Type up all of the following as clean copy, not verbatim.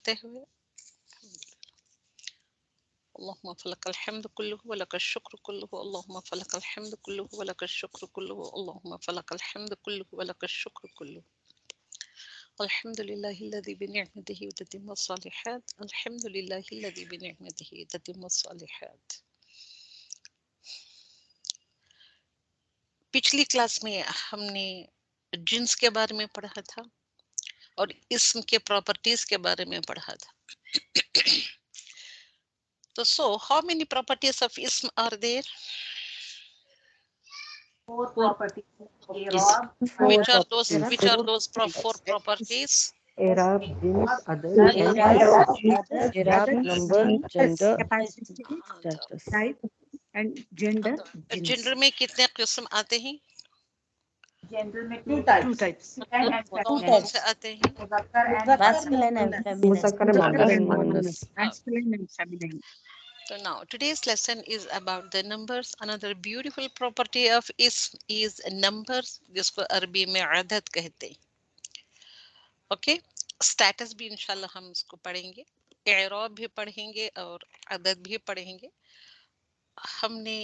پڑھتے ہوئے اللهم فلك الحمد كله ولك الشكر كله اللهم فلك الحمد كله ولك الشكر كله اللهم فلك الحمد كله ولك الشكر كله الحمد لله الذي بنعمته تتم الصالحات الحمد لله الذي بنعمته تتم الصالحات. پچھلی کلاس میں ہم نے جنس کے بارے میں پڑھا تھا اور اسم کے پراپرٹیز کے بارے میں پڑھا تھا. تو how many properties of ism are there? 4 properties. Which are those four properties? I'rab, jins, adad, and I'rab, number, gender, capacity, status. type, and gender. Gender میں کتنے قسم آتے ہیں؟ Gender में two types. کون سے آتے ہیں؟ Masculine and feminine. Muzakkar, muannas, and muannas. Masculine and feminine. So now today's lesson is about the numbers. Another beautiful property of ism is numbers, جس کو عربی میں عدد کہتے ہیں. اوکے اسٹیٹس بھی انشاءاللہ ہم اس کو پڑھیں گے، اعراب بھی پڑھیں گے اور عدد بھی پڑھیں گے. ہم نے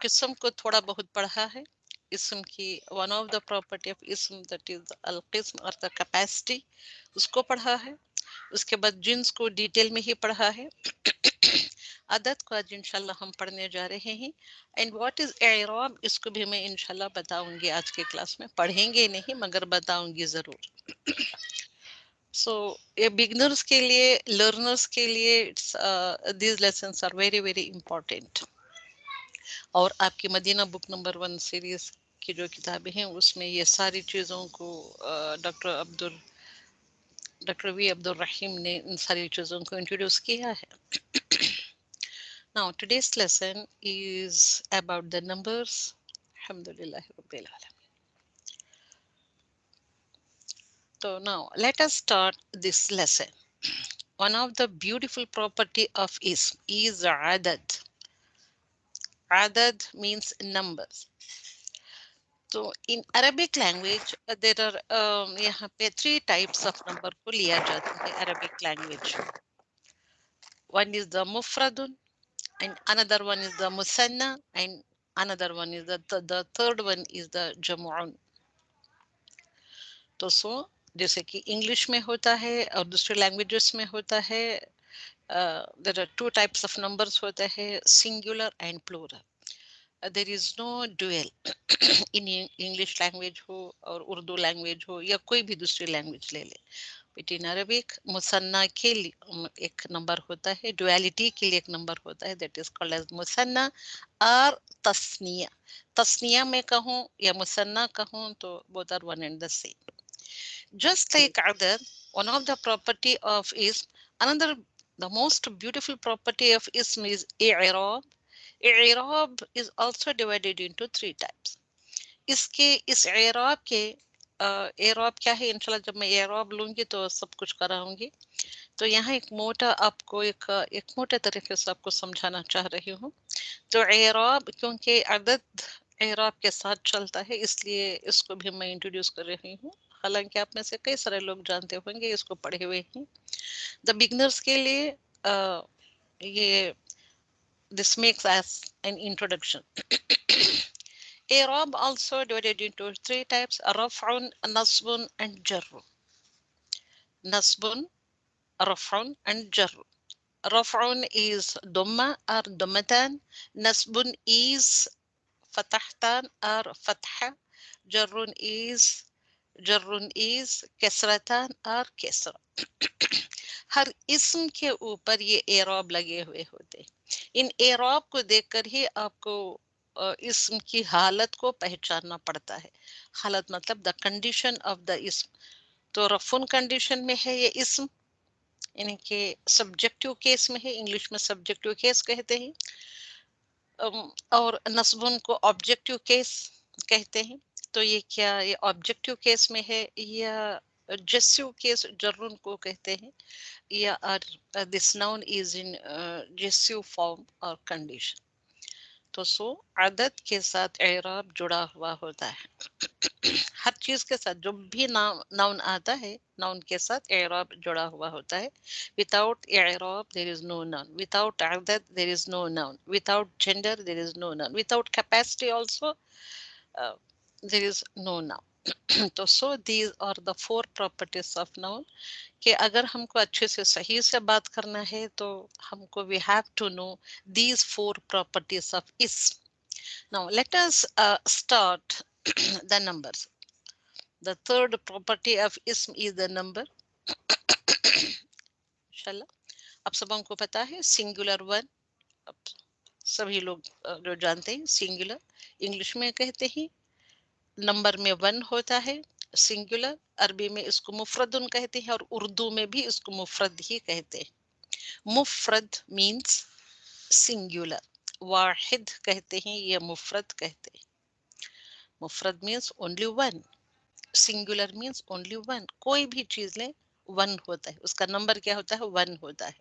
قسم کو تھوڑا بہت پڑھا ہے. اسم کی one of the property of اسم دیٹ از القسم اور دا کیپیسٹی، اس کو پڑھا ہے. اس کے بعد جنس کو ڈیٹیل میں ہی پڑھا ہے. عدد کو آج انشاءاللہ ہم پڑھنے جا رہے ہیں. اینڈ واٹ از اعراب، اس کو بھی میں انشاءاللہ بتاؤں گی آج کے کلاس میں. پڑھیں گے نہیں مگر بتاؤں گی ضرور. سو یہ بگنرس کے لیے، لرنرس کے لیے these lessons are very very important. اور آپ کی مدینہ بک نمبر 1 سیریز کی جو کتابیں ہیں اس میں یہ ساری چیزوں کو ڈاکٹر وی عبدالرحیم نے ان ساری چیزوں کو انٹروڈیوس کیا ہے. Now today's lesson is about the numbers. Alhamdulillah Rabbil Alamin. So now let us start this lesson. One of the beautiful property of ism is adad. Adad means numbers. So in Arabic language there are यहाँ पे 3 types of number को लिया जाता है Arabic language. One is the mufradun, and another one is the musanna, and another one is the third one is the jam'un. تو جیسے کہ English میں ہوتا ہے اور دوسرے لینگویجز میں ہوتا ہے. there are 2 types of numbers ہوتے ہیں singular and plural. There is no dual in English language ہو اور اردو لینگویج ہو یا کوئی بھی دوسری لینگویج لے لیں. بٹ ان عربک مثنا کے لیے ایک نمبر ہوتا ہے، ڈویلٹی کے لیے ایک نمبر ہوتا ہے، دیٹ از کالڈ ایز مثنا اور تثنیہ. تثنیہ میں کہوں یا مثنا کہوں تو both are one and the same. Just like عدد, one of the property of ism, another the most beautiful property of ism is i'rab. اعراب is also divided into 3 types. اس اعراب کے اعراب کیا ہے، انشاءاللہ جب میں اعراب لوں گی تو سب کچھ کراؤں گی. تو یہاں ایک موٹا آپ کو ایک موٹے طریقے سے آپ کو سمجھانا چاہ رہی ہوں. تو اعراب کیونکہ عدد اعراب کے ساتھ چلتا ہے اس لیے اس کو بھی میں انٹروڈیوس کر رہی ہوں. حالانکہ آپ میں سے کئی سارے لوگ جانتے ہوں گے، اس کو پڑھے ہوئے ہیں. دا بگنرس کے لیے یہ this makes as an introduction. I'rab also divided into 3 types: raf'un, nasbun, and jarr. Nasbun, raf'un, and jarr. Raf'un is dhamma or dhammatan. Nasbun is fatahtan or fatha. Jarrun is kasratan or kasra. ہر اسم کے اوپر یہ اعراب لگے ہوئے ہوتے. ان اعراب کو دیکھ کر ہی آپ کو اسم کی حالت کو پہچاننا پڑتا ہے. حالت مطلب دا کنڈیشن آف دا اسم. تو رفعن کنڈیشن میں ہے یہ اسم، یعنی کہ سبجیکٹیو کیس میں ہے، انگلش میں سبجیکٹیو کیس کہتے ہیں. اور نصبن کو آبجیکٹیو کیس کہتے ہیں. تو یہ کیا یہ آبجیکٹیو کیس میں ہے یا جسیو کیس جرن کو کہتے ہیں، یا this noun is in gessive form or condition. تو عدد کے ساتھ اعراب جڑا ہوا ہوتا ہے. ہر چیز کے ساتھ جو بھی ناؤن آتا ہے ناؤن کے ساتھ اعراب جڑا ہوا ہوتا ہے. without اعراب there is no noun, without عدد there is no noun, without gender there is no noun, without capacity also there is no noun. تو so these are the 4 properties of noun کہ اگر ہم کو اچھے سے صحیح سے بات کرنا ہے تو ہم کو we have to know these 4 properties of ism. Now let us start the numbers. The third property of ism is the number. انشاءاللہ آپ سب کو پتا ہے سنگولر ون سبھی لوگ جو جانتے ہیں سنگولر انگلش میں کہتے ہیں نمبر میں ون ہوتا ہے سنگولر. عربی میں اس کو مفردن کہتے ہیں اور اردو میں بھی اس کو مفرد ہی کہتے ہیں. مفرد مینس سنگولر, واحد کہتے ہیں یا مفرد کہتے ہیں. مفرد means only one, singular means only one. کوئی بھی چیز لیں ون ہوتا ہے, اس کا نمبر کیا ہوتا ہے ون ہوتا ہے.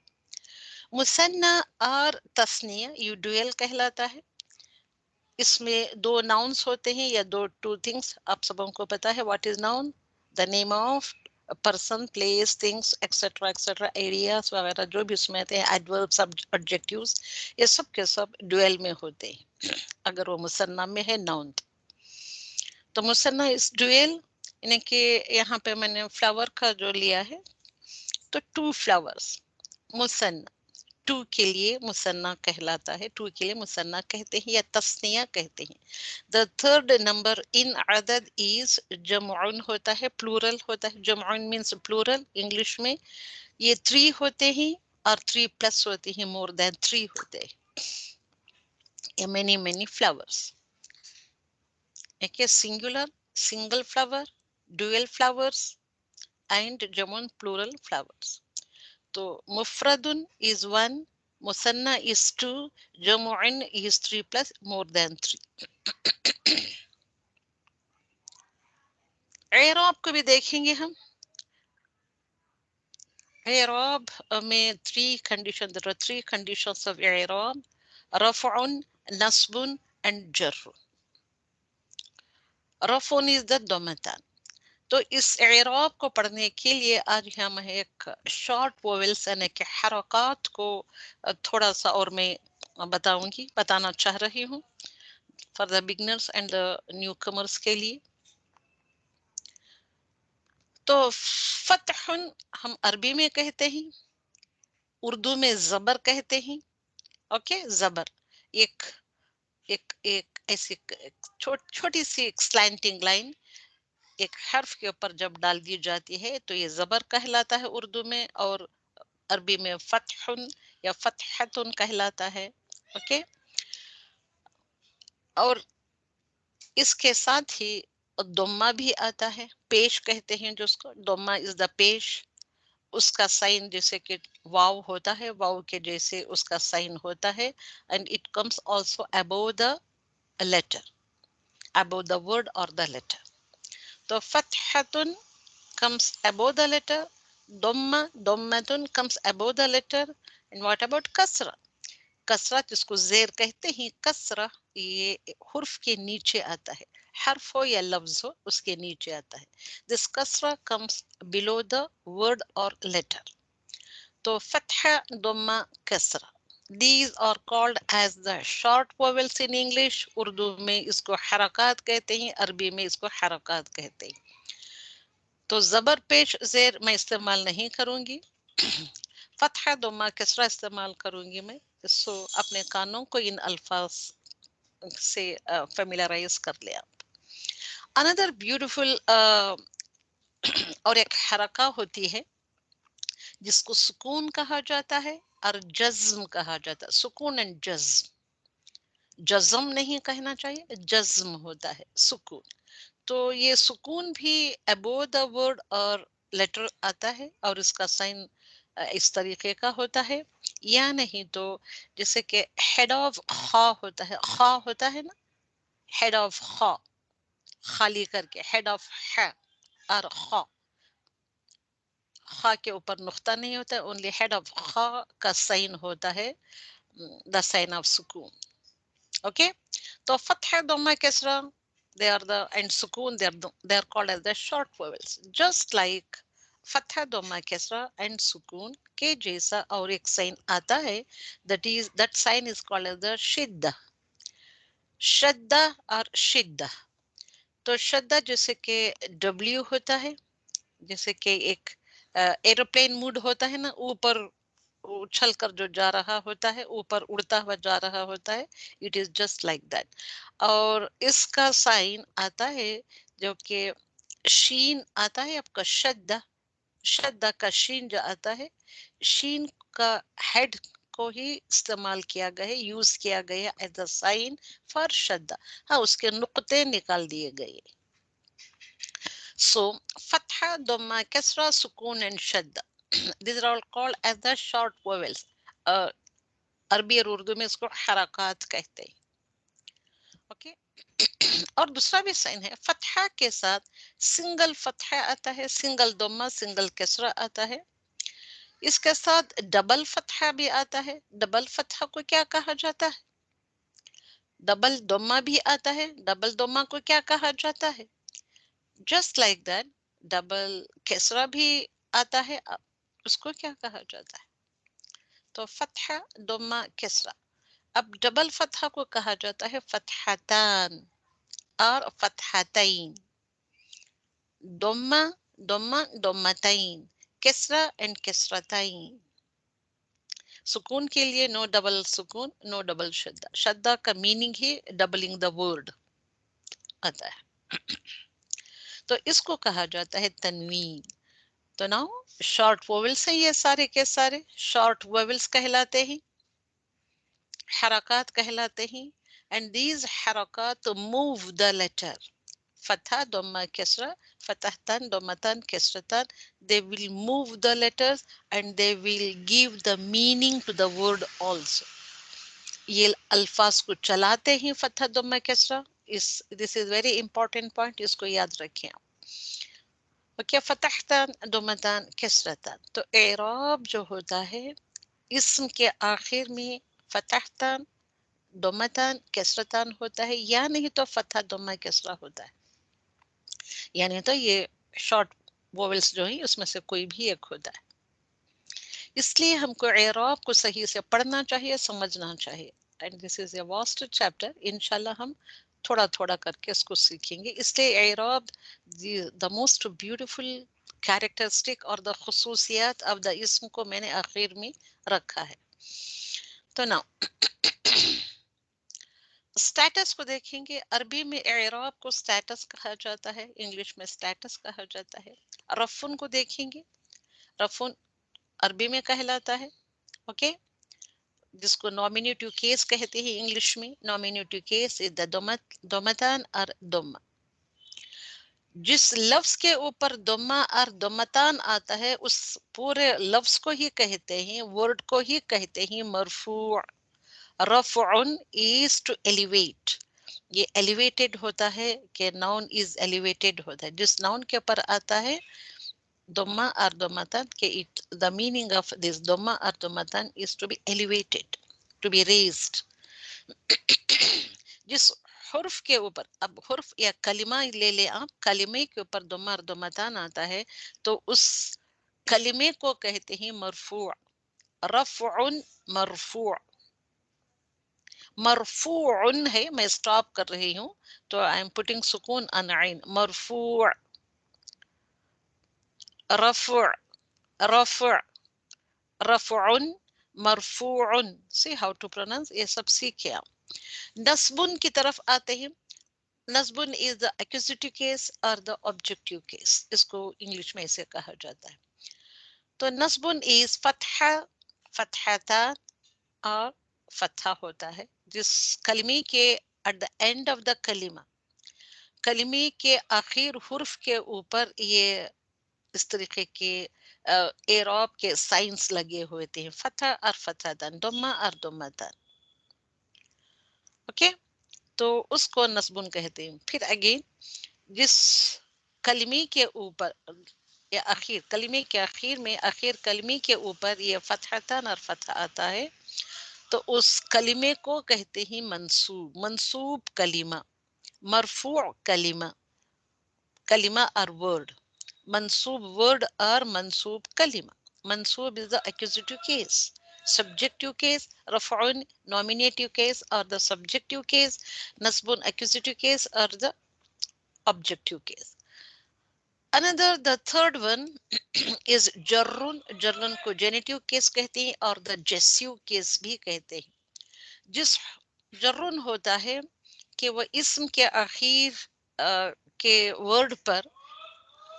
مثنی اور تثنیہ یہ ڈویل کہلاتا ہے. اس میں 2 ناؤنس ہوتے ہیں یا 2 تھنگس. آپ سب کو پتا ہے what is noun, the name of person place things etcetera etcetera areas وغیرہ جو بھی اس میں آتے ہیں ایڈوربس ایڈجیکٹیوز یہ سب کے سب ڈویل میں ہوتے ہیں اگر وہ مثنی میں ہے ناؤن. تو مثنی اس ڈویل یعنی کہ یہاں پہ میں نے فلاور کا جو لیا ہے تو 2 فلاورز مثنی 2 کے لیے مثنی کہلاتا ہے, 2 کے لیے مثنی کہتے ہیں یا تثنیہ کہتے ہیں. The third number in عدد is جمعن ہوتا ہے, پلورل ہوتا ہے. جمعن means plural انگلش میں. یہ 3 ہوتے ہیں اور 3 پلس ہوتے ہیں, more than 3 ہوتے ہیں. many flowers. Okay, singular, single flower, dual flowers and جمعن plural flowers. تو مفردن is 1, مثنی is 2, جمعن is 3 plus more than 3. اعراب کو بھی دیکھیں گے ہم. اعراب میں 3 conditions, there are 3 conditions of اعراب, رفع, نصب and جر. رفع is the ضمتان. تو اس اعراب کو پڑھنے کے لیے آج ہم ایک شارٹ وویلس یعنی کہ حرکات کو تھوڑا سا اور میں بتانا چاہ رہی ہوں for the beginners and the new کمرس کے لیے. تو فتح ہم عربی میں کہتے ہیں, اردو میں زبر کہتے ہیں. اوکے, زبر ایک ایسی چھوٹی سی سلانٹنگ لائن ایک حرف کے اوپر جب ڈال دی جاتی ہے تو یہ زبر کہلاتا ہے اردو میں, اور عربی میں فتح یا فتحۃ کہلاتا ہے. اوکے, اور اس کے ساتھ ہی ضمہ بھی آتا ہے, پیش کہتے ہیں جس کو. ضمہ از دا پیش, اس کا سائن جیسے کہ واو ہوتا ہے, واو کے جیسے اس کا سائن ہوتا ہے. And it comes also above the letter, above the word or the letter. تو فتحۃ comes above the letter, ضمۃ comes above the letter. And what about کسرہ؟ کسرہ جس کو زیر کہتے ہیں, کسرہ یہ حرف کے نیچے آتا ہے, حرف ہو یا لفظ ہو اس کے نیچے آتا ہے. This کسرہ comes below the word or letter. تو فتح, ضمہ, کسرہ, these are called as the short vowels in English. Urdu میں اس کو حرکات کہتے ہیں, عربی میں اس کو حرکات کہتے ہیں. تو زبر پیش زیر میں استعمال نہیں کروں گی, فتح, ضمہ, کسرہ استعمال کروں گی میں. سو اپنے کانوں کو ان الفاظ سے فیملیرائز کر لیں آپ. اندر بیوٹیفل اور ایک حرکہ ہوتی ہے جس کو سکون کہا جاتا ہے اور جزم کہا جاتا ہے. سکون اینڈ جزم, جزم نہیں کہنا چاہیے, جزم ہوتا ہے سکون. تو یہ سکون بھی ابو دا ورڈ اور لیٹر آتا ہے, اور اس کا سائن اس طریقے کا ہوتا ہے. یا نہیں تو جیسے کہ ہیڈ آف خا ہوتا ہے, خا ہوتا ہے نا, ہیڈ آف خا, خالی کر کے ہیڈ آف ہے, اور خا, خا کے اوپر نقطہ نہیں ہوتا ہے, اونلی ہیڈ آف خا کا سائن ہوتا ہے, دا سائن آف سکون. اوکے, تو فتح, ضمہ, کسرہ, they are the, and sukoon, they are called as the short vowels. Just like fatha, dhamma, kasra and sukoon के जैसा और एक साइन आता है, that sign is called as the shidda. shadda और shidda. तो shadda जैसे कि W होता है, जैसे कि एक एरोप्लेन मूड होता है ना, ऊपर उछल कर जो जा रहा होता है, ऊपर उड़ता हुआ जा रहा होता है, it is just like that. और इसका साइन आता है जो कि शीन आता है आपका शद्दा. शद्दा का शीन जो आता है, शीन का हेड को ही इस्तेमाल किया गया है, यूज किया गया है एज अ साइन फॉर शद्दा. हाँ, उसके नुक्ते निकाल दिए गए. So fatha, dhamma, kasra, sukoon and shadda. These are all called as the short vowels. अरबी और उर्दू में इसको हरकत कहते हैं. ओके. और दूसरा भी साइन है, फतहा के साथ सिंगल फतहा आता है, सिंगल दम्मा, सिंगल कसरा आता है. इसके साथ डबल फतहा भी आता है. डबल फतहा को क्या कहा जाता है? डबल दम्मा भी आता है. डबल दम्मा को क्या कहा जाता है? जस्ट लाइक दैट डबल कसरा भी आता है, उसको क्या कहा जाता है? तो फतहा, दम्मा, कसरा. अब डबल फतहा को कहा जाता है फतहतान और फतहतैन. दम्मा, दम्मा, दम्मतैन. कसरा एंड कसरतैन. सुकून के लिए नो डबल सुकून, नो डबल शद्दा. शद्दा का meaning he doubling the word आता है. तो इसको कहा जाता है तनवीन. तो नाउ शॉर्ट वोवेल्स हैं ये सारे के सारे, शॉर्ट वोवेल्स कहलाते हैं, हरकत कहलाते हैं. एंड दीज हरकत move the letter. Fatha, Dhamma, Kasra, Fatahtan, Dhammatan, Kasratan, they will move the letters and they will give the meaning to the word also. ये अल्फाज को चलाते हैं फतह, दम्मा, कसरा. This is very important point, इसको याद रखें. ओके. फतहतान, दम्मतान, कसरतान. तो एराब जो होता है, इसम के आखिर में फतहतान, दम्मतान, कसरतान होता है, या नहीं तो फतह, दम्मा, कसरा होता है. यानी तो ये शॉर्ट वोवेल्स जो है उसमें से कोई भी एक होता है. इसलिए हमको एराब को सही से पढ़ना चाहिए, समझना चाहिए. And this is a vast chapter. इंशाल्लाह हम थोड़ा थोड़ा करके इसको सीखेंगे. इसलिए एराब द मोस्ट ब्यूटीफुल कैरेक्टरिस्टिक और द खुसूसियात ऑफ द इस्म को मैंने आखिर में रखा है. तो नाउ स्टेटस को देखेंगे. अरबी में एराब को स्टेटस कहा जाता है, इंग्लिश में स्टेटस कहा जाता है. रफुन को देखेंगे. रफुन अरबी में कहलाता है, ओके, जिसको नॉमिनेटिव केस कहते हैं इंग्लिश में. नॉमिनेटिव केस इज द दमतान और दम्मा. जिस लफ्ज के ऊपर दम्मा और दम्मतान आता है उस पूरे लफ्ज को ही कहते हैं, वर्ड को ही कहते हैं मरफू. रफ़उन is to elevate. ये elevated होता है कि noun is elevated होता है. जिस noun के ऊपर आता है दम्मा और दम्मतान के the meaning of this दम्मा और दम्मतान is to be elevated, to be raised. जिस हुर्फ के ऊपर, अब हुर्फ या कलिमा ले ले आप, कलिमे के ऊपर दम्मा और दम्मतान आता है तो उस कलिमे को कहते हैं मरफू. रफ़उन मरफू. मरफूउन है, मैं स्टॉप कर रही हूँ तो आई एम पुटिंग सुकून ऑन आइन. मरफू, रफ़उ, रफ़उ, रफ़उन, मरफूउन. सी हाउ टू प्रोनाउंस, ये सब सीखे आप. नस्बुन की तरफ आते हैं. नस्बुन इज द एक्यूजिटिव केस और द ऑब्जेक्टिव केस, इसको इंग्लिश में ऐसे कहा जाता है. तो नस्बुन इज फतहा, फतहता और फतहा होता है. जिस कलमे के at the end of the kalima, कलिमे के आखिर हुर्फ के ऊपर ये इस तरीके के एराब के साइंस लगे हुए थे, फतह और फतहतन, दम्मा और दम्मतन. ओके. तो उसको नस्बुन कहते हैं. फिर अगेन जिस कलिमे के ऊपर या आखिर कलिमे के आखिर में, आखिर कलिमे के ऊपर ये फतहतन और फतह आता है तो उस कलिमे को कहते हैं मंसूब. मंसूब कलिमा. مرفوع کلمہ, kalima or word. Mansoob word or mansoob kalima. Mansoob is the accusative case. Subjective case, raf'un nominative case or the subjective case, nasbun accusative case or the objective case. Another, the third one is jarrun. Jarrun को genitive case कहते हैं और the gessive case भी कहते हैं. जिस जर्रुन होता है कि वह इसम के आखिर के वर्ड पर,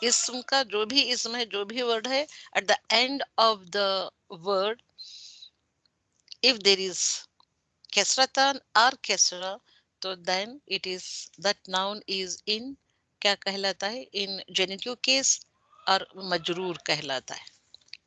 इसम का जो भी इसम है, जो भी वर्ड है, at the end of the word if there is kasratan or kasra, तो then it is, that noun is in क्या कहलाता है, in genitive case और मजरूर कहलाता है.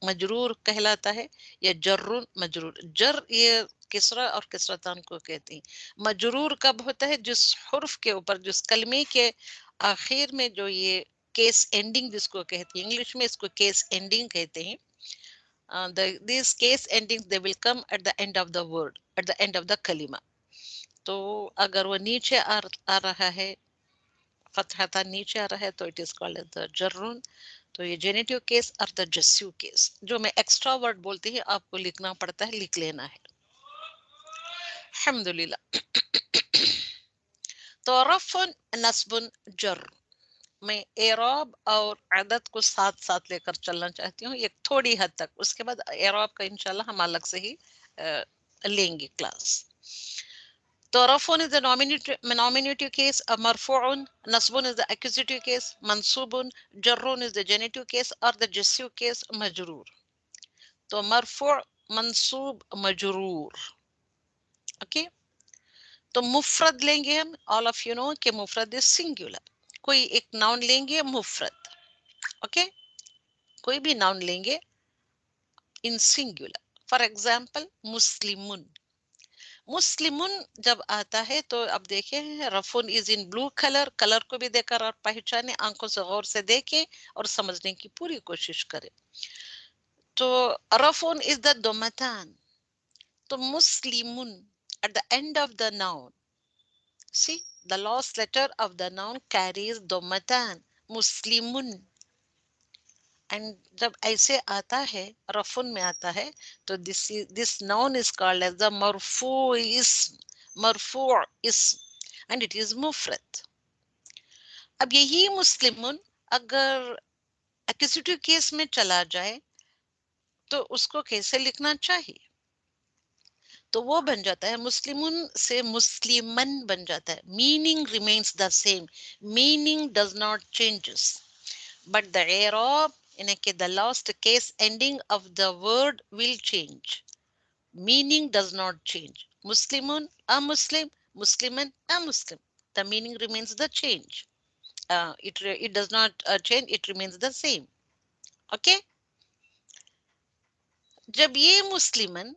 मजरूर कहलाता है या जर्रुन मजरूर. जर ये किसरा और किसरतान को कहते हैं. मजरूर कब होता है, जिस हुर्फ के ऊपर, जिस कलमे के आखिर में जो ये केस एंडिंग जिसको कहते हैं, इंग्लिश में इसको केस एंडिंग कहते हैं. These case endings they will come at the end of the word, at the end of the kalima. तो अगर वो नीचे आ रहा है, फतहता नीचे आ रहा है, तो it is called as the jarrun. तो ये जेनेटिव केस और द जस्यू केस, जो मैं एक्स्ट्रा वर्ड बोलती है आपको लिखना पड़ता है, लिख लेना है. अल्हम्दुलिल्लाह. तो रफ़न नस्बुन जर, मैं एराब और अदद को साथ साथ लेकर चलना चाहती हूँ एक थोड़ी हद तक. उसके बाद एराब का इंशाल्लाह हम अलग से ही लेंगे class. So rafun is the nominative case, marfu'un, nasbun is the accusative case, mansubun, jarrun is the genitive case or the gessive case, majroor. So marfu', mansub, majroor. Okay. तो मुफरद लेंगे हम, all of you know कि मुफरद is singular. कोई एक noun लेंगे मुफरद. Okay. कोई भी noun लेंगे in singular. For example, muslimun. मुस्लिमुन जब आता है तो अब देखें, रफुन is in blue colour. Colour को भी देखकर आप पहचाने, आंखों से गौर से देखें और समझने की पूरी कोशिश करें. तो रफुन इज द दोमतान. तो मुस्लिमुन at the end of the noun, see the last letter of the noun carries दोमतान, मुस्लिमुन. एंड जब ऐसे आता है, रफुन में आता है, तो this noun is called as the marfu ism, marfu ism, and it is mufrad. अब यही मुस्लिमुन अगर एक्यूजिटिव केस में चला जाए तो उसको कैसे लिखना चाहिए, तो वो बन जाता है, मुस्लिमुन से मुस्लिमन बन जाता है. Meaning remains the same, meaning does not changes, but the i'rab in the last case ending of the word will change. Meaning does not change. Muslimun, a Muslim, Musliman, a Muslim. The meaning remains the change. It does not change. It remains the same. Okay. जब ये मुस्लिमन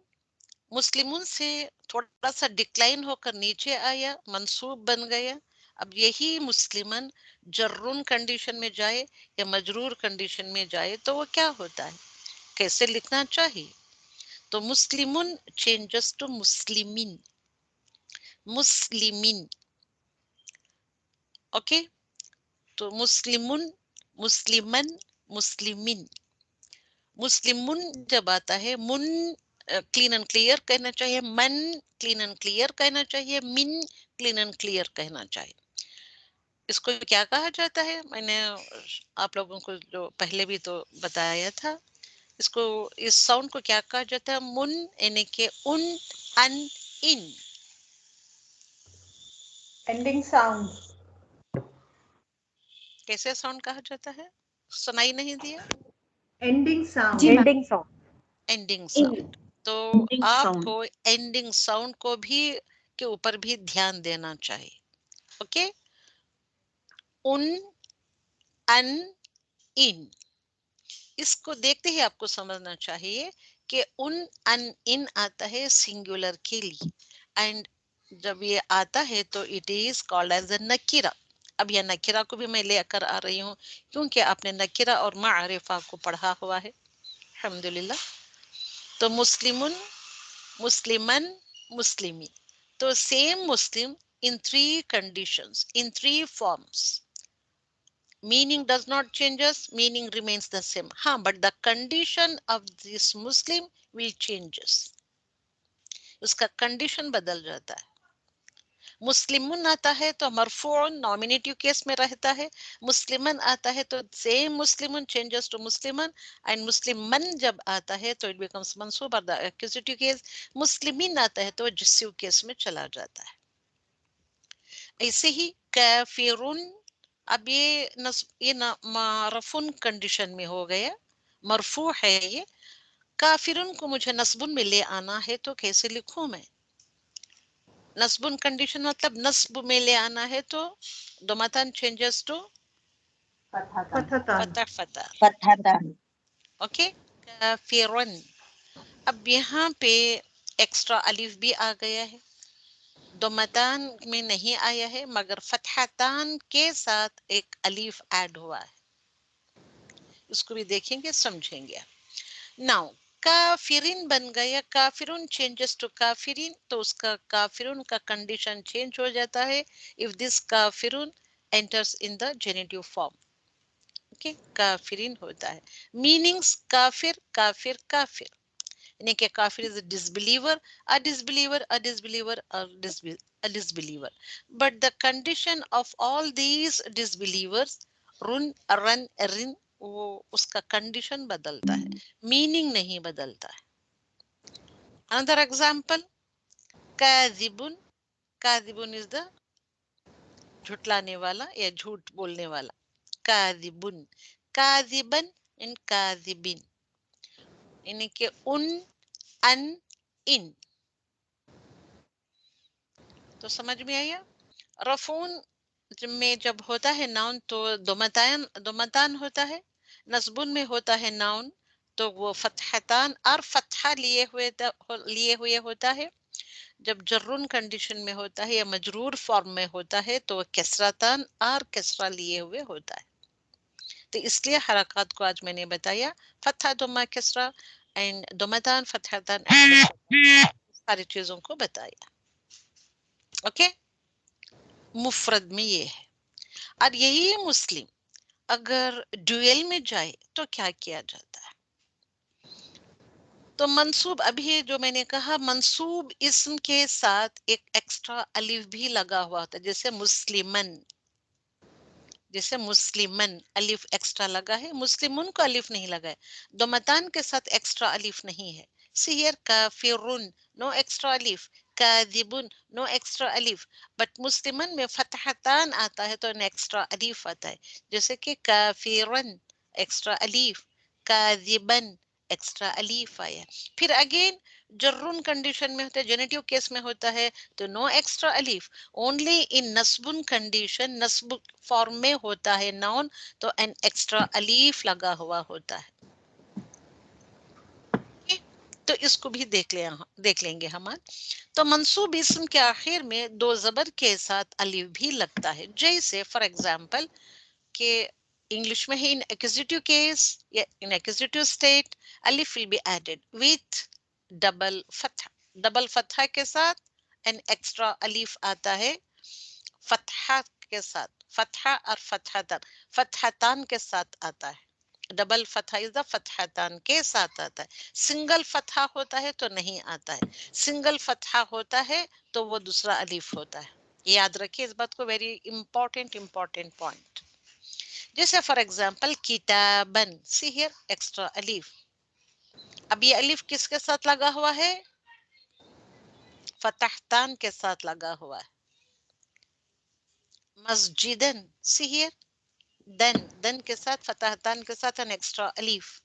मुस्लिमुन से थोड़ा सा decline होकर नीचे आया, मंसूब बन गया. अब यही मुस्लिमन जर्रुन कंडीशन में जाए या मजरूर कंडीशन में जाए तो वो क्या होता है, कैसे लिखना चाहिए. तो मुस्लिमुन changes to Muslimeen, Muslimeen. Okay. तो मुस्लिमुन, मुस्लिमन, मुस्लिमिन. मुस्लिमुन जब आता है, मुन क्लीन एंड क्लियर कहना चाहिए, मन क्लीन एंड क्लियर कहना चाहिए, मिन क्लीन एंड क्लियर कहना चाहिए. इसको क्या कहा जाता है, मैंने आप लोगों को जो पहले भी तो बताया था. इसको, इस साउंड को क्या कहा जाता है, मुन यानी के उन, अन, इन. Ending sound. कैसे साउंड कहा जाता है, सुनाई नहीं दिया. Ending sound. Ending sound. Ending sound. तो आपको एंडिंग साउंड को भी के ऊपर भी ध्यान देना चाहिए. ओके. उन, अन, इन. इसको देखते ही आपको समझना चाहिए कि उन, अन, इन आता है सिंगुलर के लिए, एंड जब ये आता है तो it is called as a नकीरा. अब यह नकीरा को भी मैं लेकर आ रही हूँ क्योंकि आपने नकीरा और मारिफा को पढ़ा हुआ है, अल्हम्दुलिल्लाह. तो मुस्लिमुन, मुस्लिमन, मुस्लिमी. तो same Muslim in 3 conditions, in 3 forms. Meaning does not changes, meaning remains the same. But the condition of this Muslim will changes. उसका condition बदल जाता है. मुस्लिमुन आता है तो मरफून नॉमिनेटिव केस में रहता है. मुस्लिमन आता है तो सेम मुस्लिमुन चेंजेस टू मुस्लिमन, एंड मुस्लिमन जब आता है तो इट बिकम्स मंसूब और द एक्यूजेटिव केस. मुस्लिमीन आता है तो जिस्सिव केस में चला जाता है. ऐसे ही काफिरुन, अब ये मारफुन कंडीशन में हो गया, मरफू है ये. काफिरुन को मुझे नस्बुन में ले आना है तो कैसे लिखूं मैं? नस्बुन कंडीशन मतलब नस्ब में ले आना है तो दोमतन चेंजेस टू Fathatan. फतह फतह. Fathatan. ओके, काफिरुन. अब यहाँ पे एक्स्ट्रा अलिफ भी आ गया है, दोमतान में नहीं आया है, मगर फतहतान के साथ एक अलिफ ऐड हुआ है. इसको भी देखेंगे, समझेंगे. नाउ काफिरिन बन गया, काफिरुन चेंजेस टू काफिरिन, तो उसका काफिरुन का कंडीशन चेंज हो जाता है इफ दिस काफिरुन enters in the genitive form. Okay, काफिरिन होता है. मीनिंग्स काफिर काफिर काफिर, यानी कि काफिर is a disbeliever, a disbeliever, a disbeliever, a disbeliever. But the condition of all these disbelievers, run, run, rin, वो उसका कंडीशन बदलता है, मीनिंग नहीं बदलता है. Another example, काजिबुन. काजिबुन इज द झुटलाने वाला या झूठ बोलने वाला. काजिबुन, काजिबन इन काजिबिन, यानी कि उन, अन, इन. तो समझ में आया? रफून में जब होता है नाउन तो दोमतान होता है. नस्बुन में होता है नाउन तो वो फतहतान और फतहा लिए हुए होता है. जब जर्रुन कंडीशन में होता है या मजरूर फॉर्म में होता है तो कसरतान और कसरा लिए हुए होता है. तो इसलिए हरकत को आज मैंने बताया, फतहा दोमा कसरा एंड दोमतान फतहतान, सारी चीजों को बताया. ओके, मुफरद में ये है. और यही मुस्लिम अगर ड्यूएल में जाए तो क्या किया जाता है? तो मंसूब, अभी जो मैंने कहा, मंसूब इस्म के साथ एक एक्स्ट्रा अलिफ भी लगा हुआ होता है. जैसे मुस्लिमन, जैसे मुस्लिमन अलिफ एक्स्ट्रा लगा है, मुस्लिमुन को अलिफ नहीं लगा है. दोमतान के साथ एक्स्ट्रा अलिफ नहीं है. सी हियर काफिरुन, नो एक्स्ट्रा अलिफ. कादिबुन, नो एक्स्ट्रा अलिफ. बट मुस्लिमन में फतहतान आता है तो एक एक्स्ट्रा अलिफ आता है. जैसे कि काफिरन एक्स्ट्रा अलिफ, कादिबन एक्स्ट्रा अलिफ आया. फिर अगेन जर्रुन कंडीशन में होता है, जेनेटिव केस में होता है तो नो एक्स्ट्रा अलिफ. ओनली इन नस्बुन कंडीशन, नस्ब फॉर्म में होता है नाउन तो एन एक्स्ट्रा अलीफ लगा हुआ होता है. तो इसको भी देख लेंगे हम. तो मंसूब इस्म के आखिर में दो जबर के साथ अलीफ भी लगता है. जैसे फॉर एग्जांपल के इंग्लिश में ही इन एक्यूजेटिव केस या इन एक्यूजेटिव स्टेट अलीफ will be added with double फतहा. डबल फतहा के साथ एन एक्स्ट्रा अलीफ आता है. फतहा के साथ, फतहा और फतहतान, फतहतान के साथ आता है. डबल फतहा इज द फतहतान के साथ आता है. सिंगल फतहा होता है तो नहीं आता है. सिंगल फतहा होता है तो वो दूसरा अलीफ होता है. याद रखिए इस बात को, वेरी इंपॉर्टेंट पॉइंट. जैसे फॉर एग्जांपल किताबन, सी हियर एक्स्ट्रा अलीफ. अब ये अलीफ किसके साथ लगा हुआ है? फतहतान के साथ लगा हुआ है. मस्जिदन, सी हियर दन के साथ, फतहतान के साथ एन एक्स्ट्रा अलीफ.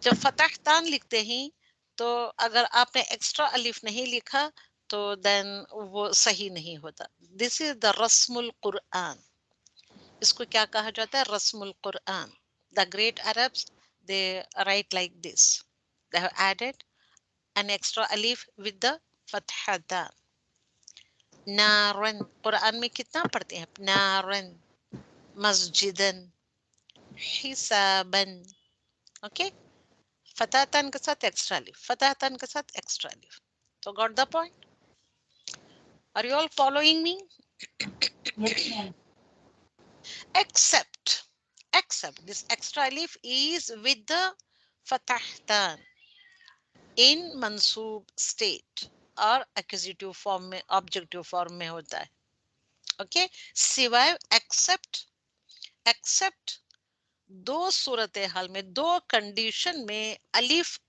जब फतहतान लिखते हैं तो अगर आपने एक्स्ट्रा अलीफ नहीं लिखा तो देन वो सही नहीं होता. दिस इज द रस्मुल कुरान. इसको क्या कहा जाता है? रस्मुल Quran. The great Arabs they write like this. They have added an extra alif with the fathatan. नारन, कुरान में कितना पढ़ते हैं? नारन, मस्जिदन, हिसाबन. ओके, फतहतान के साथ एक्स्ट्रा अलिफ, फतहतान के साथ एक्स्ट्रा अलिफ. तो got the point. Are you all following me? Yes, ma'am. Except this extra alif is with the fatahtan in mansoob state और accusative form में objective form में होता है. Okay, सिवाय except दो सूरत हाल में, दो कंडीशन में अलिफ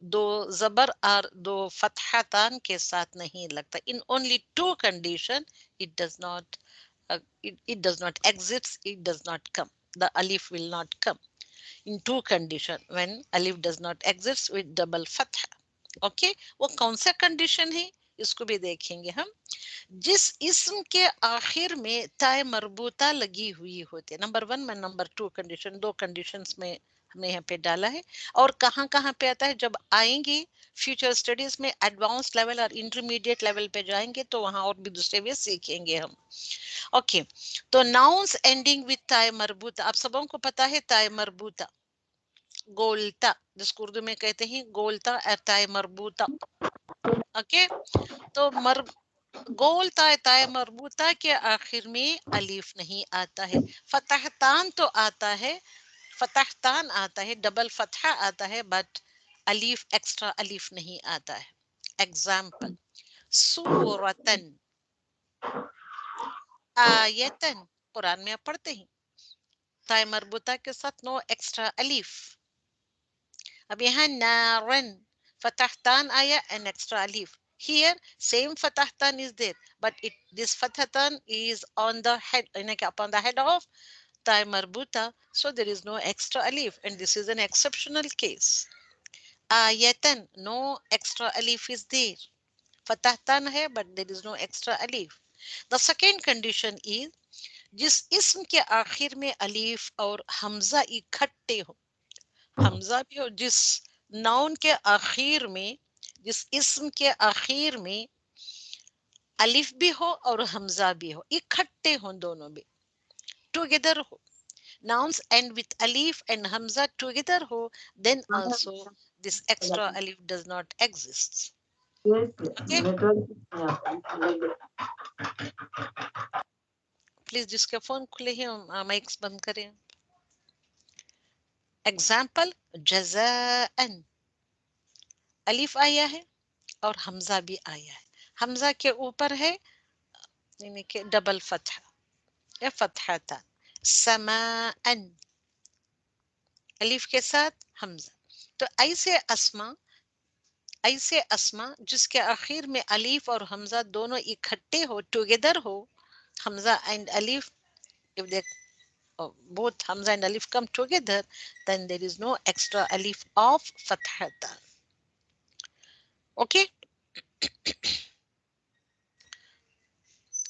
दो जबर और दो फतहतान के साथ नहीं लगता. In only two condition it does not it does not exist, it does not come. The alif will not come in two condition when alif does not exist with double fatha. Okay, वो कौन सा condition है इसको भी देखेंगे हम. जिस इस्म के आखिर में ताय मरबूता लगी हुई होती है. नंबर 1 में नंबर 2 कंडीशन, दो कंडीशंस में हमने यहाँ पे डाला है. और कहाँ कहाँ पे आता है, जब आएंगे फ्यूचर स्टडीज में एडवांस लेवल और इंटरमीडिएट लेवल पे जाएंगे तो वहां और भी दूसरे वे सीखेंगे हम. ओके, तो नाउन्स एंडिंग विद ताय मरबूता, आप सबों को पता है ताय मरबूता, गोलता, जिसको उर्दू में कहते हैं गोलता और ताय मरबूता. ओके, तो गोलता ताय मरबूता के आखिर में अलीफ नहीं आता है. फतहतान तो आता है, फतहतान आता है, डबल फतहा आता है, बट अलीफ एक्स्ट्रा अलीफ नहीं आता है. एग्जाम्पल, सूरतन, आयतन, कुरान में आप पढ़ते हैं ताय मरबूता के साथ नो एक्स्ट्रा अलीफ. अब यहाँ नारन, फतहतान आया an extra Alif. Here same fatahtan is there, but this fatahtan is on the head, upon the head of ta marbuta, so there is no extra alif, and this is an exceptional case. Ayatan, no extra alif is there. Fatahtan hai, but there is no extra alif. The second condition is जिस इस्म के आखिर में अलीफ और हमजा इकट्ठे हो, हमजा भी हो, जिस नाउन के आखिर में, जिस इस्म के आखिर में अलिफ भी हो और हमजा भी हो, इकट्ठे हो, दोनों भी टुगेदर हो, nouns end with alif and hamza together ho, then also this extra alif does not exist. Okay, please जिसके फोन खुले हैं माइक्स बंद करें. एग्जाम्पल, जज़ाअन, अलिफ आया है और हमजा भी आया है. हमजा के ऊपर है यानी कि डबल फतहा या फतहाता. समाअन, अलिफ के साथ हमजा. तो ऐसे अस्मा जिसके आखिर में अलीफ और हमजा दोनों इकट्ठे हो, टुगेदर हो, Hamza and Alif, if they both hamza and alif come together, then there is no extra alif of fathata. Okay,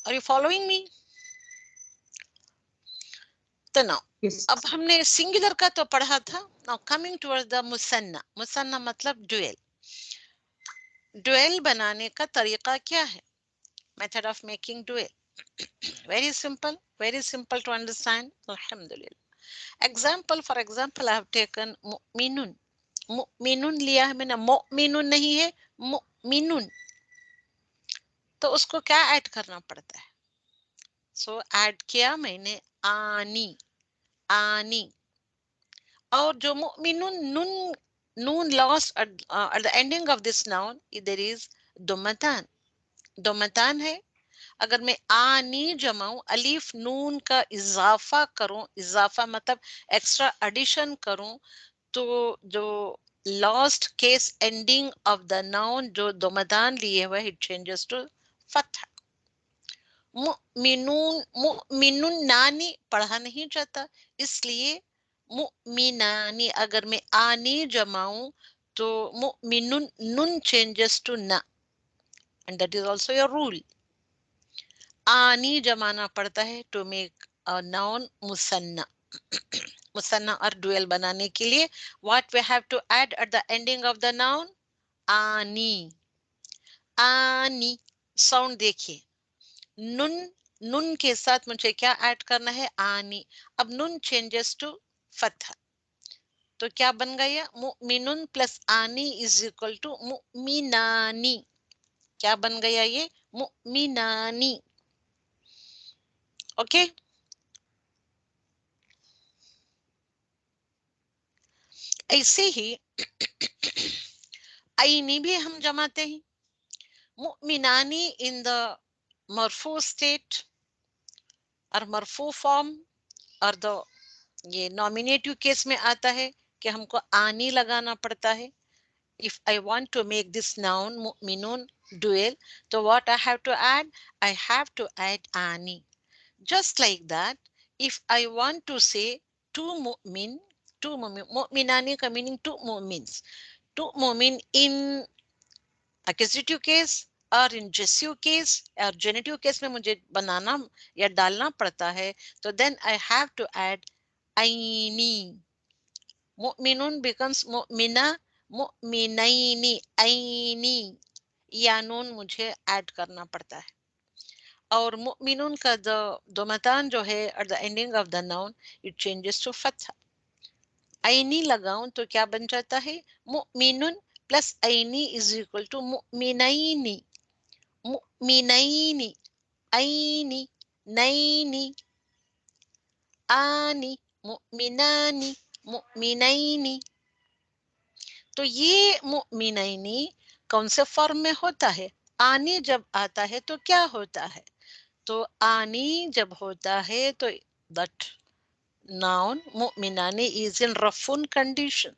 are you following me? तो now अब हमने सिंगुलर का तो पढ़ा था. now coming towards the Muthanna. Muthanna मतलब dual. Dual बनाने का तरीका क्या है? method of making duel. very simple to understand. Alhamdulillah. Example, for example, I have taken mu'minun. मु'मिनुन लिया है मैंने, मु'मिनुन नहीं है, मु'मिनुन. तो उसको क्या ऐड करना पड़ता है? सो ऐड किया मैंने आनी, आनी. और जो मु'मिनुन, नून lost at the ending of this noun, there is दुमतान. दुमतान है. अगर मैं आनी जमाऊं, अलीफ नून का इजाफा करूं, इजाफा मतलब एक्स्ट्रा एडिशन करूं, तो जो lost case ending of the noun जो दोमदान लिए हुए, इट चेंजेस टू फतह. मुमिनून, मुमिनुन नानी पढ़ा नहीं जाता, इसलिए मुमिनानी. अगर मैं आनी जमाऊं तो मुमिनुन, नुन चेंजेस टू ना, and that is also your rule. आनी जमाना पड़ता है to make a noun Muthanna. Muthanna और ड्यूएल बनाने के लिए what we have to add at the ending of the noun? आनी. आनी साउंड देखिए, नुन के साथ मुझे क्या ऐड करना है? आनी. अब नुन चेंजेस टू फतहा, तो क्या बन गया? मुमिनुन प्लस आनी इज इक्वल टू मुमिनानी. क्या बन गया ये? मुमिनानी. ओके. ऐसे ही आईनी भी हम जमाते हैं. मुमिनानी इन द मरफू स्टेट और मरफू फॉर्म, और द ये नॉमिनेटिव केस में आता है कि हमको आनी लगाना पड़ता है. If I want to make this noun mu'minun dual, so what I have to add? I have to add ani. Just like that, if I want to say two mu'min, mu'minani ka meaning two mu'mins. Two mu'min in accusative case और in genitive case और genitive case में मुझे बनाना या डालना पड़ता है, तो then I have to add aini. मुमिनुन becomes मुमिना, मुमिनैनी, ऐनी, या नून मुझे ऐड करना पड़ता है. और मुमिनुन का दोमतान जो है at the ending of the noun it changes to फतहा. ऐनी लगाऊं तो क्या बन जाता है? मुमिनुन प्लस ऐनी इज इक्वल टू मुमिनैनी, मुमिनैनी, ऐनी, नैनी, आनी, मुमिनानी, मुमिनैनी. तो ये मुमिनैनी कौन से फॉर्म में होता है? आनी जब आता है तो क्या होता है? तो आनी जब होता है तो दैट नाउन मुमिनानी इज इन रफुन कंडीशन.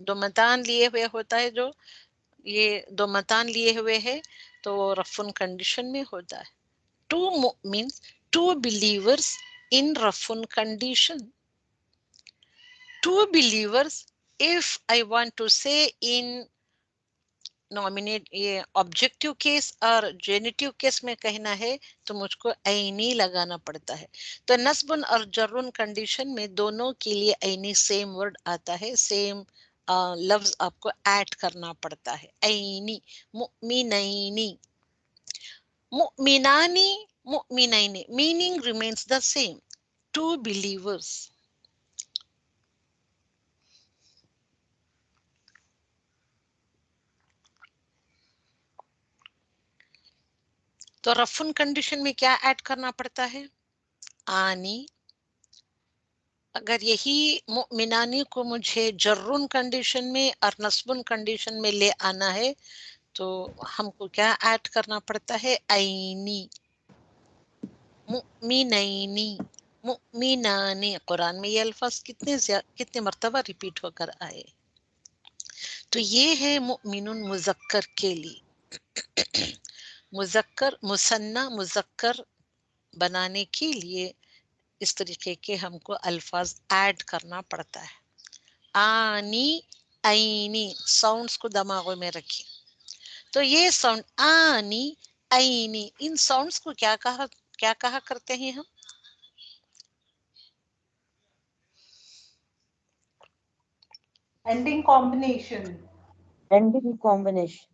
दो मतान लिए हुए होता है, जो ये दो मतान लिए हुए है तो रफुन कंडीशन में होता है. टू मुमिन्स, टू बिलीवर्स इन रफुन condition. Two believers, if I want to say in nominate ये ऑब्जेक्टिव केस और जेनिटिव केस में कहना है तो मुझको ऐनी लगाना पड़ता है. तो नस्बुन और जर्रुन कंडीशन में दोनों के लिए ऐनी सेम वर्ड आता है, सेम लफ्ज आपको ऐड करना पड़ता है. ऐनी, मुमिनैनी, मुमिनानी, मुमिनैनी, meaning remains the same. Two believers. तो रफुन कंडीशन में क्या ऐड करना पड़ता है? आनी. अगर यही मुमिनानी को मुझे जर्रुन कंडीशन में और नस्बुन कंडीशन में ले आना है तो हमको क्या ऐड करना पड़ता है? ऐनी, मुमिनैनी, मुमिनानी. कुरान में ये अल्फाज कितने मर्तबा रिपीट होकर आए. तो ये है मुमिनुन मुजक्कर के लिए. मुजक्कर मुसन्ना मुजक्कर बनाने के लिए इस तरीके के हमको अल्फाज ऐड करना पड़ता है. आनी, ऐनी साउंड्स को दिमाग में रखिए. तो ये साउंड आनी, ऐनी, इन साउंड्स को क्या कहा करते हैं हम? Ending combination. Ending combination.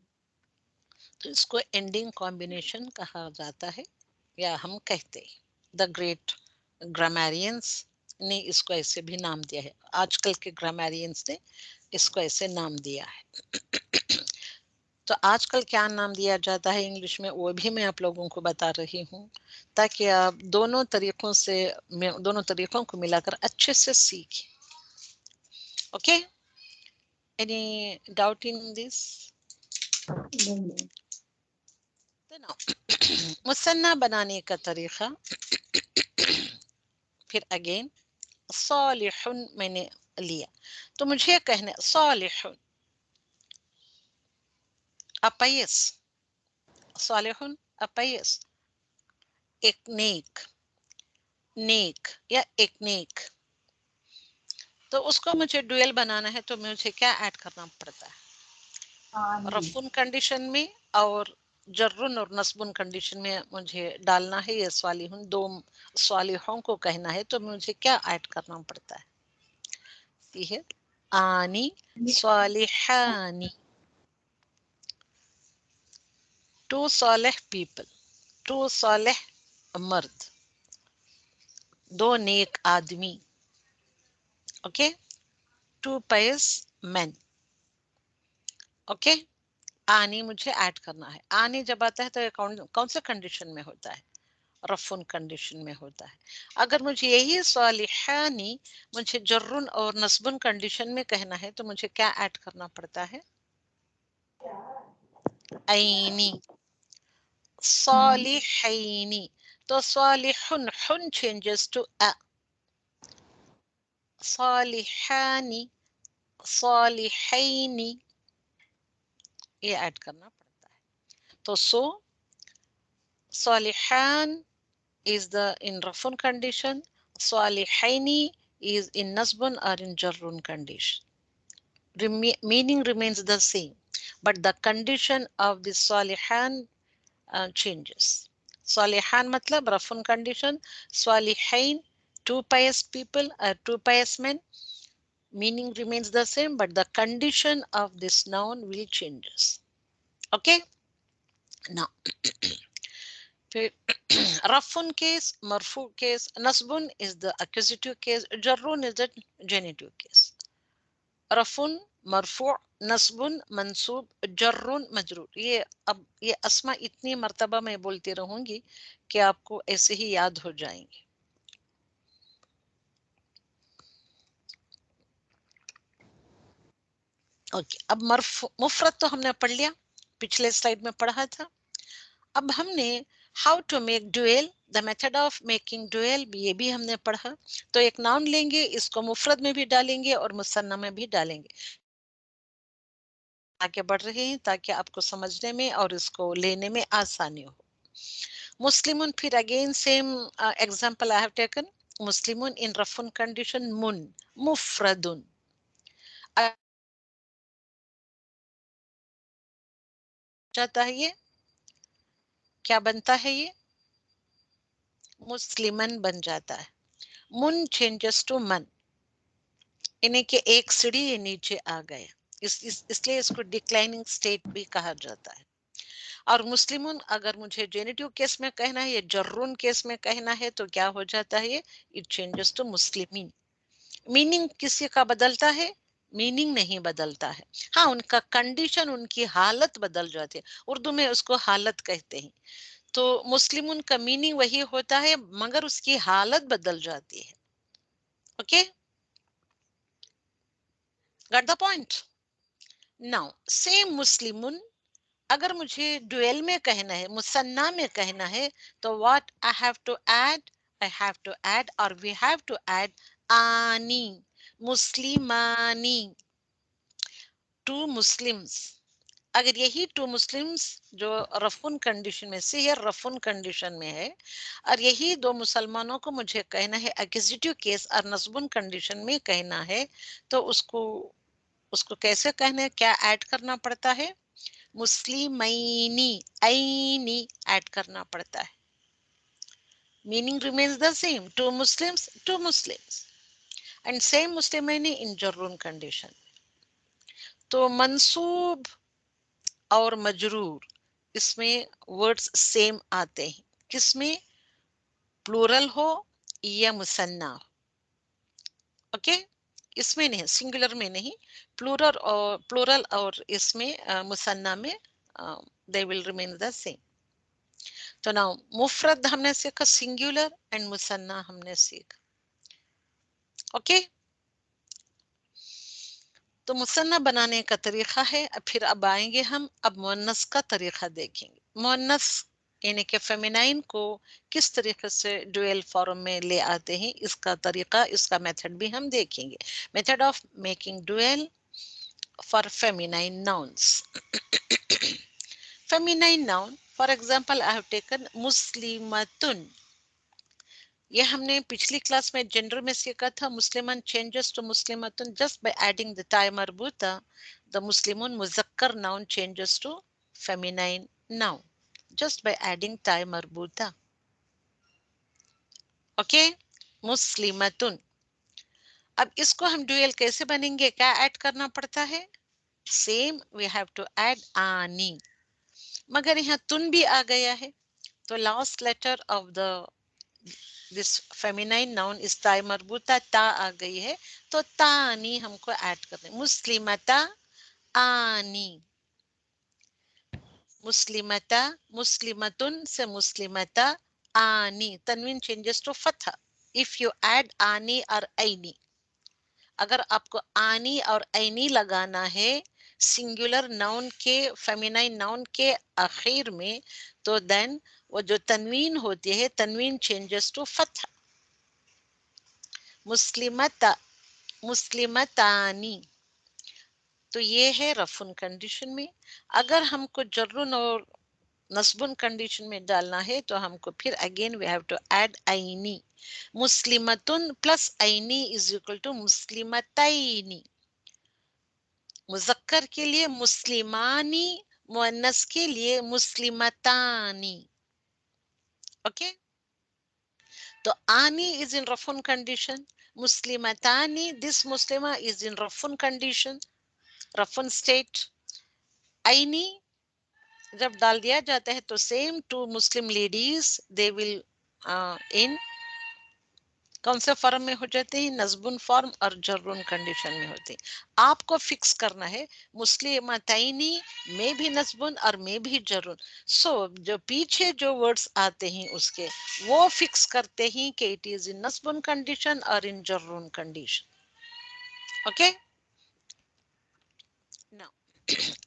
तो इसको एंडिंग कॉम्बिनेशन कहा जाता है, या हम कहते हैं. द ग्रेट ग्रामेरियंस ने इसको ऐसे भी नाम दिया है. आजकल के ग्रामेरियंस ने इसको ऐसे नाम दिया है. तो आजकल क्या नाम दिया जाता है इंग्लिश में वो भी मैं आप लोगों को बता रही हूँ, ताकि आप दोनों तरीकों को मिलाकर अच्छे से सीखें. Okay, any doubt in this? मुसन्ना बनाने का तरीका फिर अगेन सालिहुन मैंने लिया तो मुझे कहना सालिहुन अपयस, सालिहुन अपयस, एक नेक, नेक या एक नेक. तो उसको मुझे डुअल बनाना है तो मुझे क्या ऐड करना पड़ता है? रफुन कंडीशन में और जर्रुन और नस्बुन कंडीशन में मुझे डालना है ये सालिहुन. दो सालिहों को कहना है तो मुझे क्या ऐड करना पड़ता है? है आनी सालिहानी. टू सालिह पीपल, टू सालिह मर्द, दो नेक आदमी. Okay, two pious men. Okay, آنی مجھے ایڈ کرنا ہے. آنی جب آتا ہے تو یہ کون سے کنڈیشن میں ہوتا ہے؟ رفن کنڈیشن میں ہوتا ہے. اگر مجھے یہی صالحانی مجھے جرن اور نصبن کنڈیشن میں کہنا ہے تو مجھے کیا ایڈ کرنا پڑتا ہے؟ عینی. صالحینی. تو صالحن حن changes to a. صالحانی صالحینی یہ ایڈ کرنا پڑتا ہے. تو صالحان is the in rafun condition, صالحيني is in nasbun or in jarrun condition. Meaning remains the same, but the condition of the salihan changes. Salihan matlab rafun condition, salihain two pious people or two pious men, meaning remains the same, but the condition of this noun will changes. Okay, now Rafun case, marfu case, nasbun is the accusative case, jarrun is the genitive case. Rafun, marfu, nasbun, mansub, jarrun, majrur. ये अब ये अस्मा इतनी मर्तबा मैं बोलती रहूंगी कि आपको ऐसे ही याद हो जाएंगे. ओके, अब मरफू मुफरत तो हमने पढ़ लिया, पिछले स्लाइड में पढ़ा था. अब हमने how to make dual, the method of making dual ये भी हमने पढ़ा. तो एक नाउन लेंगे, इसको मुफरद में भी डालेंगे और मुसन्ना में भी डालेंगे. आगे बढ़ रहे हैं ताकि आपको समझने में और इसको लेने में आसानी हो. मुस्लिमुन, फिर again same example I have taken. मुस्लिमुन इन रफुन कंडीशन मुन मुफरदुन. जाता है ये क्या बनता है? ये मुस्लिमन बन जाता है. मुन चेंजेस टू मन, इन्हें के एक सीढ़ी ये नीचे आ गए, इसलिए इसको डिक्लाइनिंग स्टेट भी कहा जाता है. और मुस्लिमुन अगर मुझे जेनेटिव केस में कहना है या जर्रून केस में कहना है तो क्या हो जाता है? इट चेंजेस टू मुस्लिमीन. मीनिंग किसी का बदलता है? मीनिंग नहीं बदलता है. हाँ, उनका कंडीशन, उनकी हालत बदल जाती है. उर्दू में उसको हालत कहते हैं. तो मुस्लिमुन का मीनिंग वही होता है मगर उसकी हालत बदल जाती है. Okay, got the point? Now same मुस्लिमुन अगर मुझे ड्यूएल में कहना है, मुसन्ना में कहना है, तो what I have to add? I have to add और वी हैव टू ऐड आनी, मुस्लिमानी, टू मुस्लिम्स. अगर यही टू मुस्लिम्स जो रफुन कंडीशन में से या रफुन कंडीशन में है और यही दो मुसलमानों को मुझे कहना है एक्जिटिव केस और नस्बुन कंडीशन में कहना है, तो उसको कैसे कहना है? क्या ऐड करना पड़ता है? मुस्लिमैनी, ऐनी ऐड करना पड़ता है. Meaning remains the same, two Muslims and same मुस्लिमैनी इन जर्रून कंडीशन. तो मंसूब और मजरूर इसमें वर्ड्स सेम आते हैं. किसमें? प्लूरल हो या मुसन्ना हो. ओके, इसमें नहीं, सिंगुलर में नहीं, प्लूरल और इसमें मुसन्ना में they will remain the same. तो नाउ मुफरद हमने सीखा, सिंगुलर एंड मुसन्ना हमने सीखा. ओके, तो मुसन्ना बनाने का तरीका है. फिर अब आएंगे हम, अब मुअन्नस का तरीका देखेंगे. मुअन्नस यानी कि फेमिनाइन को किस तरीके से ड्यूअल फॉर्म में ले आते हैं, इसका तरीका, इसका मेथड भी हम देखेंगे. Method of making dual for feminine nouns. Feminine noun, for example I have taken मुस्लिमतुन. ये हमने पिछली क्लास में जेंडर में सीखा था. मुस्लिमन चेंजेस टू मुस्लिमतुन जस्ट बाय एडिंग द टाई मरबूता. द मुस्लिमुन मुज़क्कर noun changes to feminine noun just by adding tie marbuta. Okay, मुस्लिमतुन. अब इसको हम ड्यूअल कैसे बनेंगे? क्या ऐड करना पड़ता है? Same, we have to add आनी. मगर यहाँ तुन भी आ गया है, तो last letter of the this feminine noun is ताई मरबूता, ता आ गई है, तो तानी हमको ऐड करना है. मुस्लिमता आनी. मुस्लिमता, मुस्लिमतुन से मुस्लिमता, आनी, तनवीन changes to fatha if you add आनी और ऐनी. अगर आपको आनी और ऐनी लगाना है सिंगुलर नाउन के फेमिनाइन नाउन के आखिर में, तो देन वो जो तनवीन होती है तनवीन चेंजेस टू फतह. मुस्लिमता, मुस्लिमतानी. तो ये है रफुन कंडीशन में. अगर हमको जर्रुन और नस्बुन कंडीशन में डालना है तो हमको फिर again we have to add ऐनी. मुस्लिमतुन प्लस ऐनी इज इक्वल टू मुस्लिमतैनी. मुज़क्कर के लिए मुस्लिमानी, मुअन्नस के लिए मुस्लिमतानी. ओके, तो आनी इज इन रफुन कंडीशन, मुस्लिमतानी, दिस मुस्लिमा इज इन रफुन कंडीशन, रफुन स्टेट. आईनी जब डाल दिया जाता है तो same two Muslim ladies they will in कौन से फॉर्म में हो जाते हैं, नस्बुन फॉर्म और जर्रुन कंडीशन में होते हैं. आपको फिक्स करना है मुस्लिमतैनी में भी नस्बुन और में भी जर्रुन. सो जो पीछे जो वर्ड्स आते हैं उसके वो फिक्स करते हैं कि इट इज इन नस्बुन कंडीशन और इन जर्रुन कंडीशन. ओके, नाउ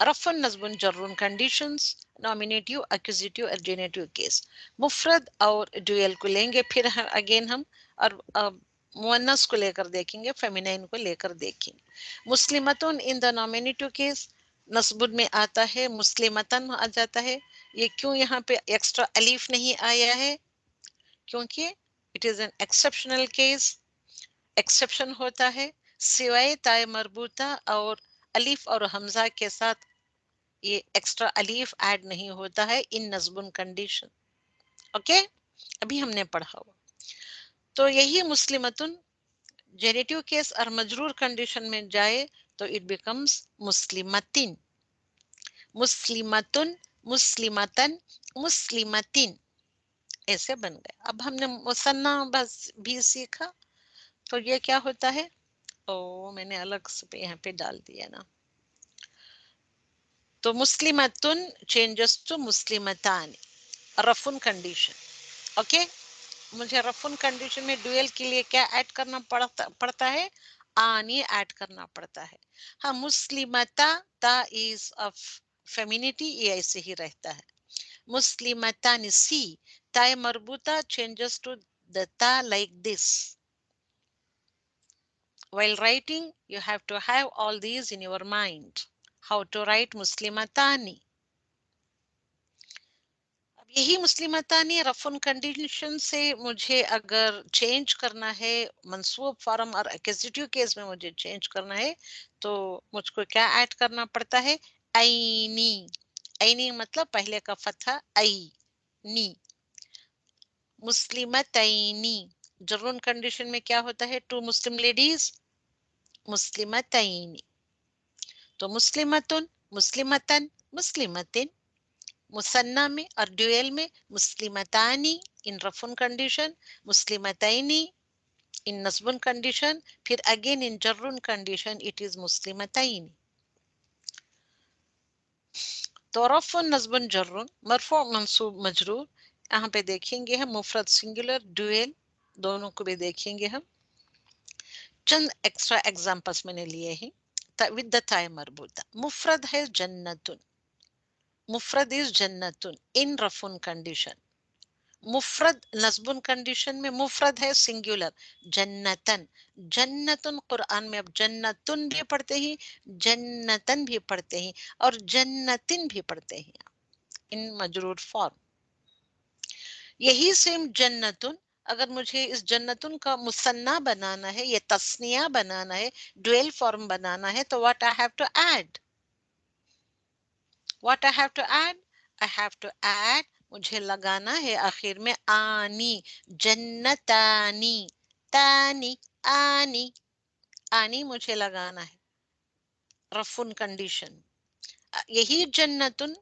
रफन नस्बुन जर्रुन कंडीशंस, नॉमिनेटिव, एक्यूजिटिव और जेनेटिव केस. मुफरद और ड्यूअल को लेंगे फिर अगेन हम, और मुअन्नस को लेकर देखेंगे, फेमिनाइन को लेकर देखेंगे. मुस्लिमतुन इन द नॉमिनेटिव केस नस्बुन में आता है, मुस्लिमतन आ जाता है. ये क्यों यहाँ पे एक्स्ट्रा अलीफ नहीं आया है, क्योंकि it is an exceptional case, exception होता है. सिवाय ताए मरबूता और अलीफ और हमजा के साथ ये एक्स्ट्रा अलीफ ऐड नहीं होता है इन नस्बुन कंडीशन. ओके, अभी हमने पढ़ा हुआ. तो यही मुस्लिमतुन जेनेटिव केस और मजरूर कंडीशन में जाए तो इट बिकम्स मुस्लिमतिन, मुस्लिमतुन, मुस्लिमतन, मुस्लिमतिन, ऐसे बन गए. अब हमने मुसन्ना बस भी सीखा. तो ये क्या होता है, ओ मैंने अलग से यहाँ पे डाल दिया ना. तो मुस्लिमतुन चेंजेस टू मुस्लिमतानी, रफुन कंडीशन. ओके, मुझे रफुन कंडीशन में ड्यूअल के लिए क्या ऐड करना पड़ता है, आनी ऐड करना पड़ता है. हाँ, मुस्लिमता ता इज ऑफ फेमिनिटी, ये ऐसे ही रहता है. मुस्लिमतानी सी, ताए मरबूता चेंजेस टू द ता like this. While writing, you have to have all these in your mind. How to write muslimatani. अब यही मुस्लिमतानी रफुन कंडीशन से मुझे अगर चेंज करना है, मंसूब फॉर्म और एक्यूजिटिव केस में मुझे चेंज करना है, तो मुझको क्या ऐड करना पड़ता है, ऐनी. ऐनी मतलब पहले का फतहा ऐ नी. मुस्लिमतैनी जर्रुन कंडीशन में क्या होता है, टू मुस्लिम लेडीज, मुस्लिमतैनी. तो मुस्लिमतुन, मुस्लिमतन, मुस्लिमतिन. मुसन्ना में और ड्यूअल में मुस्लिमतानी इन रफुन कंडीशन, मुस्लिमतैनी इन नस्बुन कंडीशन, फिर अगेन इन जर्रुन कंडीशन इट इज मुस्लिमतैनी. तो रफुन नस्बुन जर्रुन मरफू मंसूब मजरूर, यहाँ पे देखेंगे हम मुफरद सिंगुलर ड्यूअल दोनों को भी देखेंगे हम. चंद एक्स्ट्रा एग्जांपल्स मैंने लिए हैं. विद द ताए मरबूता, मुफरद है जन्नतुन, मुफरद इज जन्नतुन इन रफुन कंडीशन. मुफरद नस्बुन कंडीशन में मुफरद है सिंगुलर, जन्नतन. जन्नतुन कुरान में अब जन्नतुन भी पढ़ते हैं, जन्नतन भी पढ़ते हैं और जन्नतिन भी पढ़ते हैं इन मजरूर फॉर्म. यही सेम जन्नतुन अगर मुझे इस जन्नतुन का मुसन्ना बनाना है, ये तस्निया बनाना है, ड्यूअल फॉर्म बनाना है, तो what I have to add, what I have to add, I have to add, मुझे लगाना है आखिर में आनी. जन्नतानी, तानी, आनी, आनी मुझे लगाना है, रफुन कंडीशन. यही जन्नतुन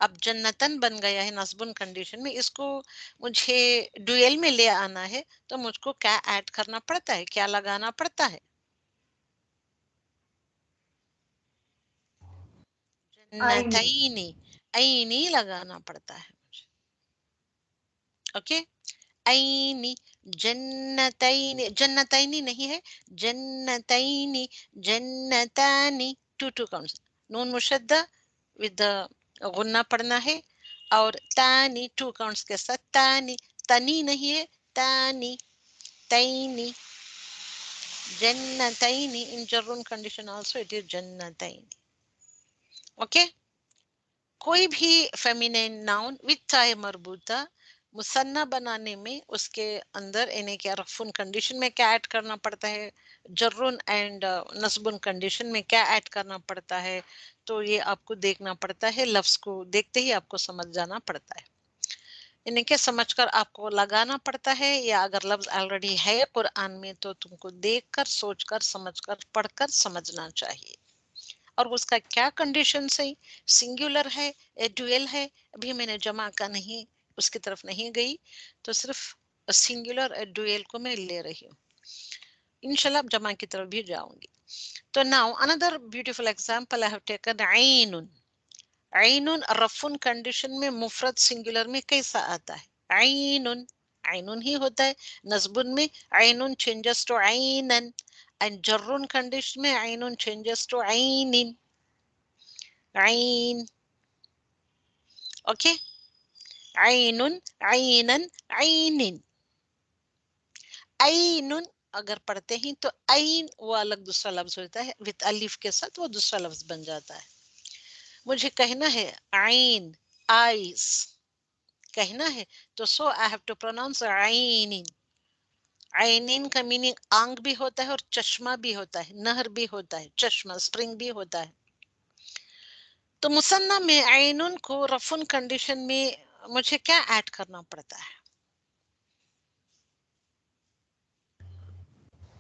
अब जन्नतन बन गया है नस्बुन कंडीशन में, इसको मुझे ड्यूअल में ले आना है, तो मुझको क्या ऐड करना पड़ता है, क्या लगाना पड़ता है, जन्नतैनी, ऐनी लगाना पड़ता है मुझे. Okay, Anne. जन्नतैनी, जन्नतैनी नहीं है, जन्नतैनी, जन्नतानी. Two counts. नून मुशद्दा विद द गुन्ना पढ़ना है, और तानी टू काउंट्स के साथ. तानी, तनी नहीं है, तानी, तैनी. जन्नतैनी in jarrun condition also it is जन्नतैनी. ओके, कोई भी फेमिनिन नाउन विद ताय मरबूता मुसन्ना बनाने में उसके अंदर इन्हें क्या रफुन कंडीशन में क्या ऐड करना पड़ता है, जर्रुन एंड नस्बुन कंडीशन में क्या ऐड करना पड़ता है, तो ये आपको देखना पड़ता है. लफ्ज को देखते ही आपको समझ जाना पड़ता है. इन्हें क्या समझकर आपको लगाना पड़ता है, या अगर लफ्ज ऑलरेडी है कुरान में तो तुमको देखकर, सोचकर, समझकर, पढ़कर समझना चाहिए. और उसका क्या कंडीशन है, सिंगुलर है, ड्यूअल है. अभी मैंने जमा का नहीं, उसकी तरफ नहीं गई, तो सिर्फ सिंगुलर ड्यूअल को मैं ले रही हूँ. इंशाल्लाह जमा की तरफ भी जाऊंगी. तो now another beautiful example I have taken ऐनुन. ऐनुन रफुन कंडीशन में मुफरद सिंगुलर में कैसा आता है, ऐनुन, ऐनुन ही होता है. नस्बुन में ऐनुन चेंजेस टू ऐनन, एंड जर्रुन कंडीशन में ऐनुन चेंजेस टू ऐनिन. ऐन. ओके, ऐनुन, ऐनन, ऐनिन. ऐनुन अगर पढ़ते हैं तो ऐन वो अलग दूसरा लफ्ज होता है, विद अलिफ के साथ वो दूसरा लफ्ज बन जाता है. मुझे कहना है ऐन, आइस कहना है, तो सो आई हैव टू प्रोनाउंस ऐनिन. ऐनिन का मीनिंग आंख भी होता है और चश्मा भी होता है, नहर भी होता है, चश्मा स्प्रिंग भी होता है. तो मुसन्ना में ऐनुन को रफुन कंडीशन में मुझे क्या ऐड करना पड़ता है,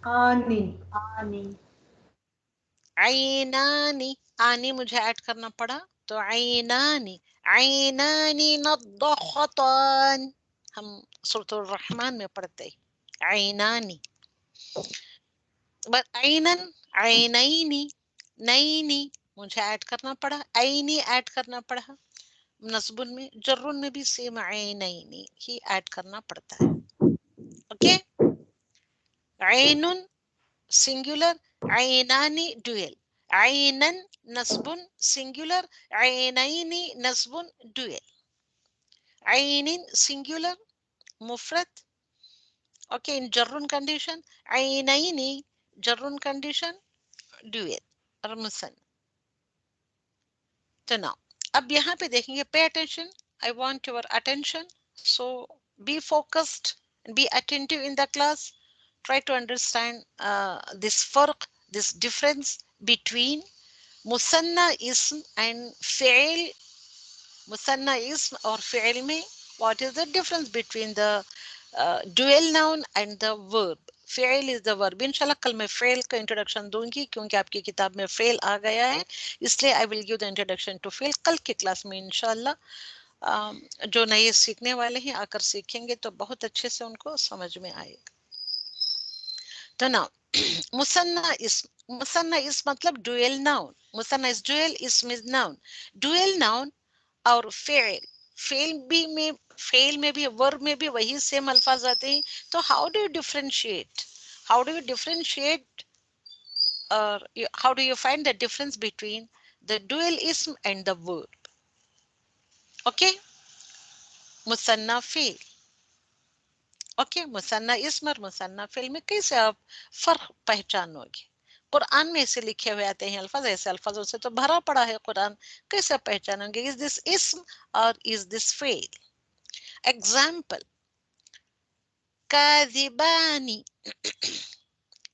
आनी. आनी. ऐनानी. आनी मुझे ऐड करना पड़ा, तो ऐनानी. ऐनानी नद्दखतान हम सूरतुर रहमान में पढ़ते हैं, ऐनानी. बट ऐनन, ऐनैनी, नैनी मुझे ऐड करना पड़ा, ऐनी ऐड करना पड़ा. नस्बुन में, जर्रुन में भी सेम ऐनैनी ही ऐड करना पड़ता है. ओके, ऐनुन सिंगुलर, ऐनानी ड्यूअल. ऐनन नस्बुन सिंगुलर, ऐनैनी नस्बुन ड्यूअल. ऐनिन सिंगुलर मुफरद. ओके, इन जर्रुन कंडीशन ऐनैनी, जर्रुन कंडीशन ड्यूअल और मुसन्ना. तो नाउ अब यहाँ पे देखेंगे, pay attention, I want your attention, so be focused and be attentive in the class. Try to understand this farq, this difference between musanna ism and fi'il. Musanna ism or fi'il mein, what is the difference between the dual noun and the verb. Fail is the verb. इंशाल्लाह कल मैं fail का introduction दूंगी, क्योंकि आपकी किताब में fail आ गया है, इसलिए I will give the introduction to फेल कल की क्लास में इंशाल्लाह. जो नए सीखने वाले हैं आकर सीखेंगे तो बहुत अच्छे से उनको समझ में आएगा. तो नाउ मुसन्ना इस मतलब dual noun. Muthanna is dual, इसम इज नाउन. डुअल नाउन और फेल, फेल में भी वर्ब में भी वही सेम अल्फाज आते हैं. तो how do you differentiate, or how do you find the difference between the dual ism and the verb? Okay, मुसन्ना फेल. ओके, मुसन्ना इस्म और मुसन्ना फेल में कैसे आप फर्क पहचानोगे. कुरान में ऐसे लिखे हुए आते हैं अल्फाज, ऐसे अल्फाजों से तो भरा पड़ा है कुरान, कैसे पहचानोगे इज दिस इस्म और इज दिस फेल. एग्जाम्पल, काज़िबानी.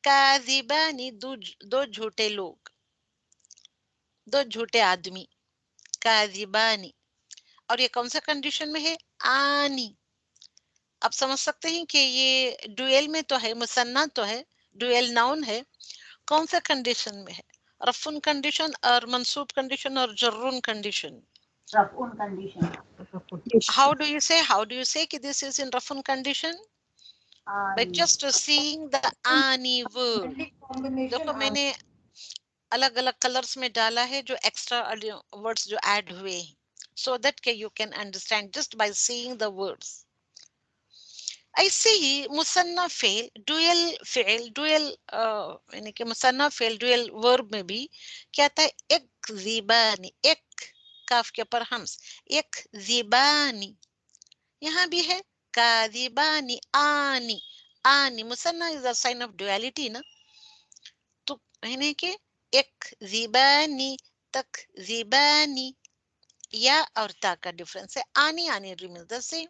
काज़िबानी दो झूठे लोग, दो झूठे आदमी. काज़िबानी, और ये कौन सा कंडीशन में है, आनी. आप समझ सकते हैं कि ये डुअल में तो है, मुसन्ना तो है, डुअल नाउन है, कौन सा कंडीशन में है, रफुन कंडीशन और मंसूब कंडीशन और जर्रुन कंडीशन. रफून condition. how do you say कि this is in rafun condition? By just seeing the ani verb. देखो मैंने अलग अलग कलर्स में डाला है जो एक्स्ट्रा वर्ड्स जो ऐड हुए हैं. so that you can understand just by seeing the words. ऐसे ही मुसन्ना फेल डुअल यानी कि मुसन्ना फेल डुअल वर्ब में भी क्या था, एक ज़िबानी, एक काफ के ऊपर हम्स, एक ज़िबानी, यहाँ भी है काज़िबानी, आनी, आनी मुसन्ना is a sign of duality ना, तो यानी कि एक ज़िबानी, तक ज़िबानी, या और ता का डिफरेंस है, आनी आनी रिमेंस द सेम।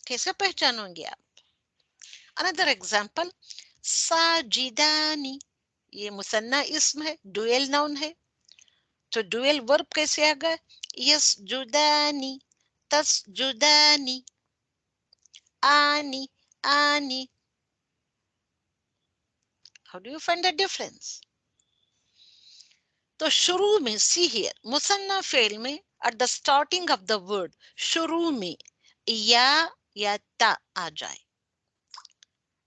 कैसे पहचानोगे आप? Another example, साजिदानी, ये मुसन्ना इस्म है, डुअल नाउन है, तो डुअल वर्ब कैसे आएगा, यसजुदानी, तसजुदानी, आनी आनी. How do you find the difference? तो शुरू में, see here, मुसन्ना फेल में at the starting of the word, शुरू में या ता आ जाए.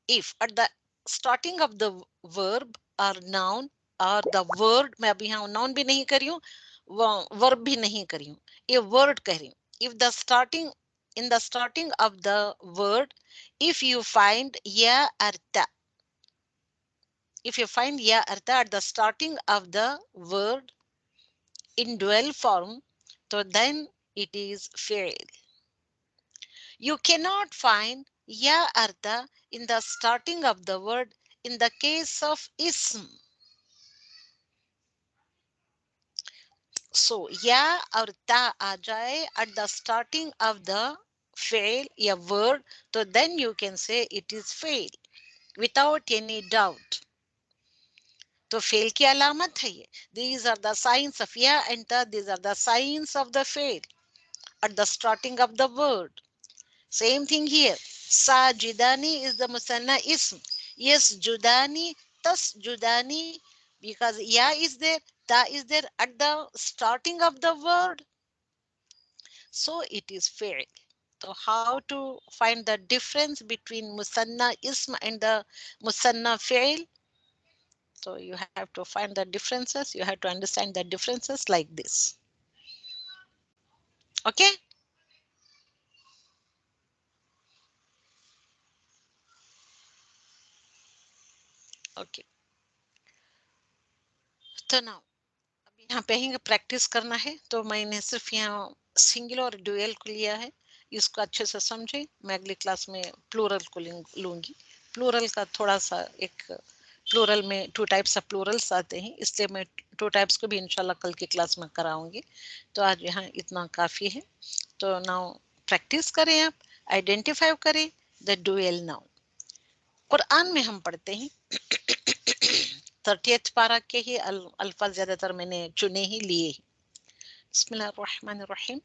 If at the starting of the verb or noun or the word, मैं अभी यहाँ noun भी नहीं कर रही हूँ, verb भी नहीं कर रही हूँ, ये word कह रही हूँ. If the starting, in the starting of the word, if you find ya arta, if you find ya arta at the starting of the word in dual form, so then it is fail. You cannot find ya arta in the starting of the word in the case of ism. So ya or ta आ जाए at the starting of the fail या word, so then you can say it is fail without any doubt. तो fail की अलामत है ये. These are the signs of ya and ta. These are the signs of the fail at the starting of the word. Same thing here. Sajidani is the musanna ism. Yes, judani, tas judani, because ya is there, ta is there at the starting of the word. So it is fail. So how to find the difference between musanna ism and the musanna fail? So you have to find the differences. You have to understand the differences like this. Okay? Okay. So now, अब यहाँ पे ही practice करना है, तो मैंने सिर्फ यहाँ singular और ड्यूअल को लिया है, इसको अच्छे से समझे. मैं अगली क्लास में प्लूरल को लूंगी. प्लूरल का थोड़ा सा एक, प्लूरल में 2 टाइप्स ऑफ प्लूरल्स आते हैं, इसलिए मैं 2 टाइप्स को भी इंशाल्लाह कल की क्लास में कराऊंगी. तो आज यहाँ इतना काफी है. तो नाउ प्रैक्टिस करें, आप आइडेंटिफाई करें द ड्यूअल नाउन. कुरान में हम पढ़ते हैं 30th पारा के ही अल्फाज ज्यादातर मैंने चुने ही लिए. बिस्मिल्लाहिर्रहमानिर्रहीम.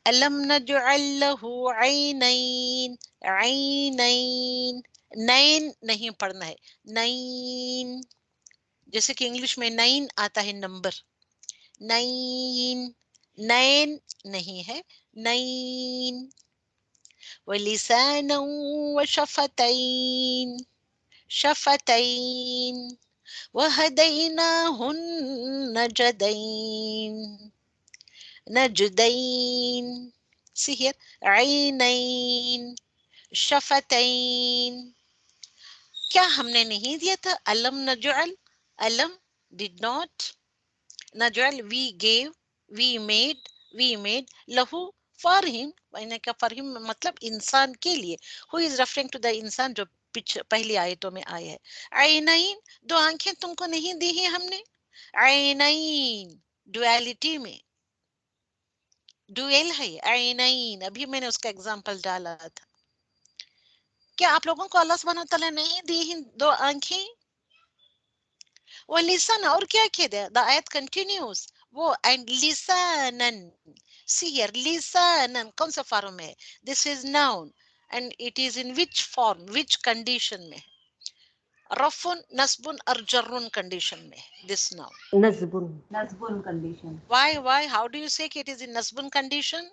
अलम नजअल लहू ऐनैन, ऐनैन, नैन नहीं पढ़ना है, नैन, जैसे कि इंग्लिश में 9 आता है नंबर, नैन, नैन नहीं है, नैन. वलिसाना वशफतैन, शफतैन, वहदैनाहुन नजदैन, नजदैन. See here, ऐनैन, शफतैन. क्या हमने नहीं दिया था अलम नजअल? अलम, did not. नजअल, we gave, we made, लहू, for him, for him मतलब इंसान के लिए. Who is referring to the इंसान जो पहली आयतों में आया है. ऐनैन, 2 आंखें तुमको नहीं दी है हमने. ऐनैन, डुअलिटी में, डुअल है ऐनैन. अभी मैंने उसका एग्जांपल डाला था. क्या आप लोगों को अल्लाह सुब्हानहू व तआला नहीं दी हैं 2 आंखें? वो लिसन, और क्या कह दे, द आयत कंटिन्यूज, वो एंड लिसानन. सी हियर, लिसानन कौन सा फॉर्म में है? This is noun and it is in which form, which condition में? रफुन, नस्बुन और जर्रुन कंडीशन में दिस नाउन. नज़्बुन. Nasbun condition. Why how do you say it is in nasbun condition?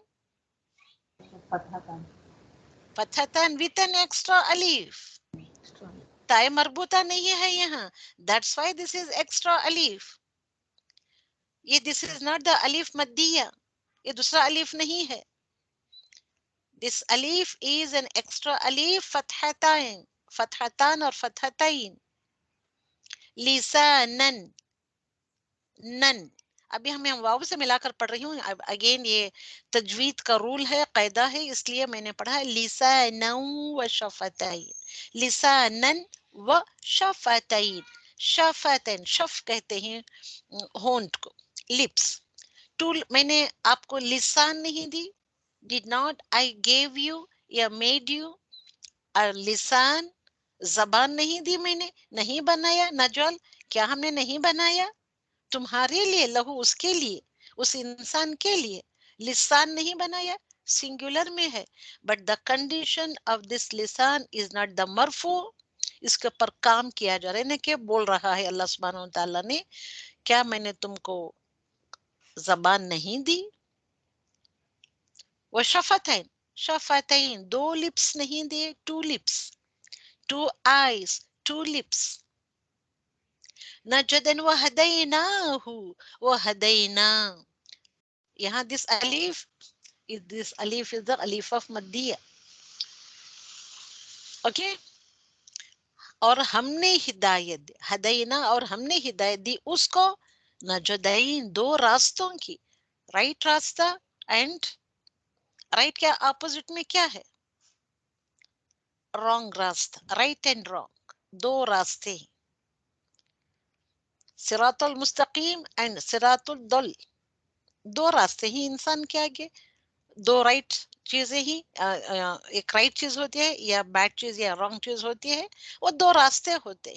Fathatan. फतहतन with an extra alif. ताए मरबूता नहीं है यहाँ, that's why this is extra alif. یہ this is not the alif maddiya, یہ دوسرا الف نہیں ہے. This alif is an extra alif, فتحتان اور فتحتین. لسانن نن. ابھی ہمیں واو سے ملا کر پڑھ رہی ہوں. اگین یہ تجوید کا رول ہے، قاعدہ ہے، اس لیے میں نے پڑھا لسانا و شفتین. لسانن و شفتین. شفتین، شف کہتے ہیں ہونٹ کو، لپس. ٹول میں نے آپ کو لسان نہیں دی. Did not I gave you یا made you a لسان؟ زبان نہیں دی میں نے، نہیں بنایا. نجول، کیا ہم نے نہیں بنایا؟ تمہارے لیے، لہو اس کے لیے، اس انسان کے لیے لسان نہیں بنایا. سنگولر میں ہے. But the condition of this لسان از ناٹ دا مرفوع. اس کے اوپر کام کیا جا رہا ہے نا، کہ بول رہا ہے اللہ سبحانہ و تعالیٰ نے، کیا میں نے تم کو زبان نہیں دی؟ وہ شفتین، شفتین دو لپس نہیں دیے، 2 لپس، 2 eyes، 2 lips. نجدن وہدیناہ، وہدینا. یہاں this alif is the alif of maddiya. Okay. اور ہم نے ہدایت دی، ہدینا، اور ہم نے ہدایت دی اس کو، نجدین، 2 راستوں کی. رائٹ راستہ اینڈ رائٹ کیا اپوزٹ میں کیا ہے؟ رانگ راستہ. رائٹ اینڈ رانگ، 2 راستے. صراط المستقیم اینڈ صراط الضل، 2 راستے ہی انسان کے آگے. 2 رائٹ چیزیں ہی، ایک رائٹ چیز ہوتی ہے یا بیڈ چیز یا رانگ چیز ہوتی ہے. وہ 2 راستے ہوتے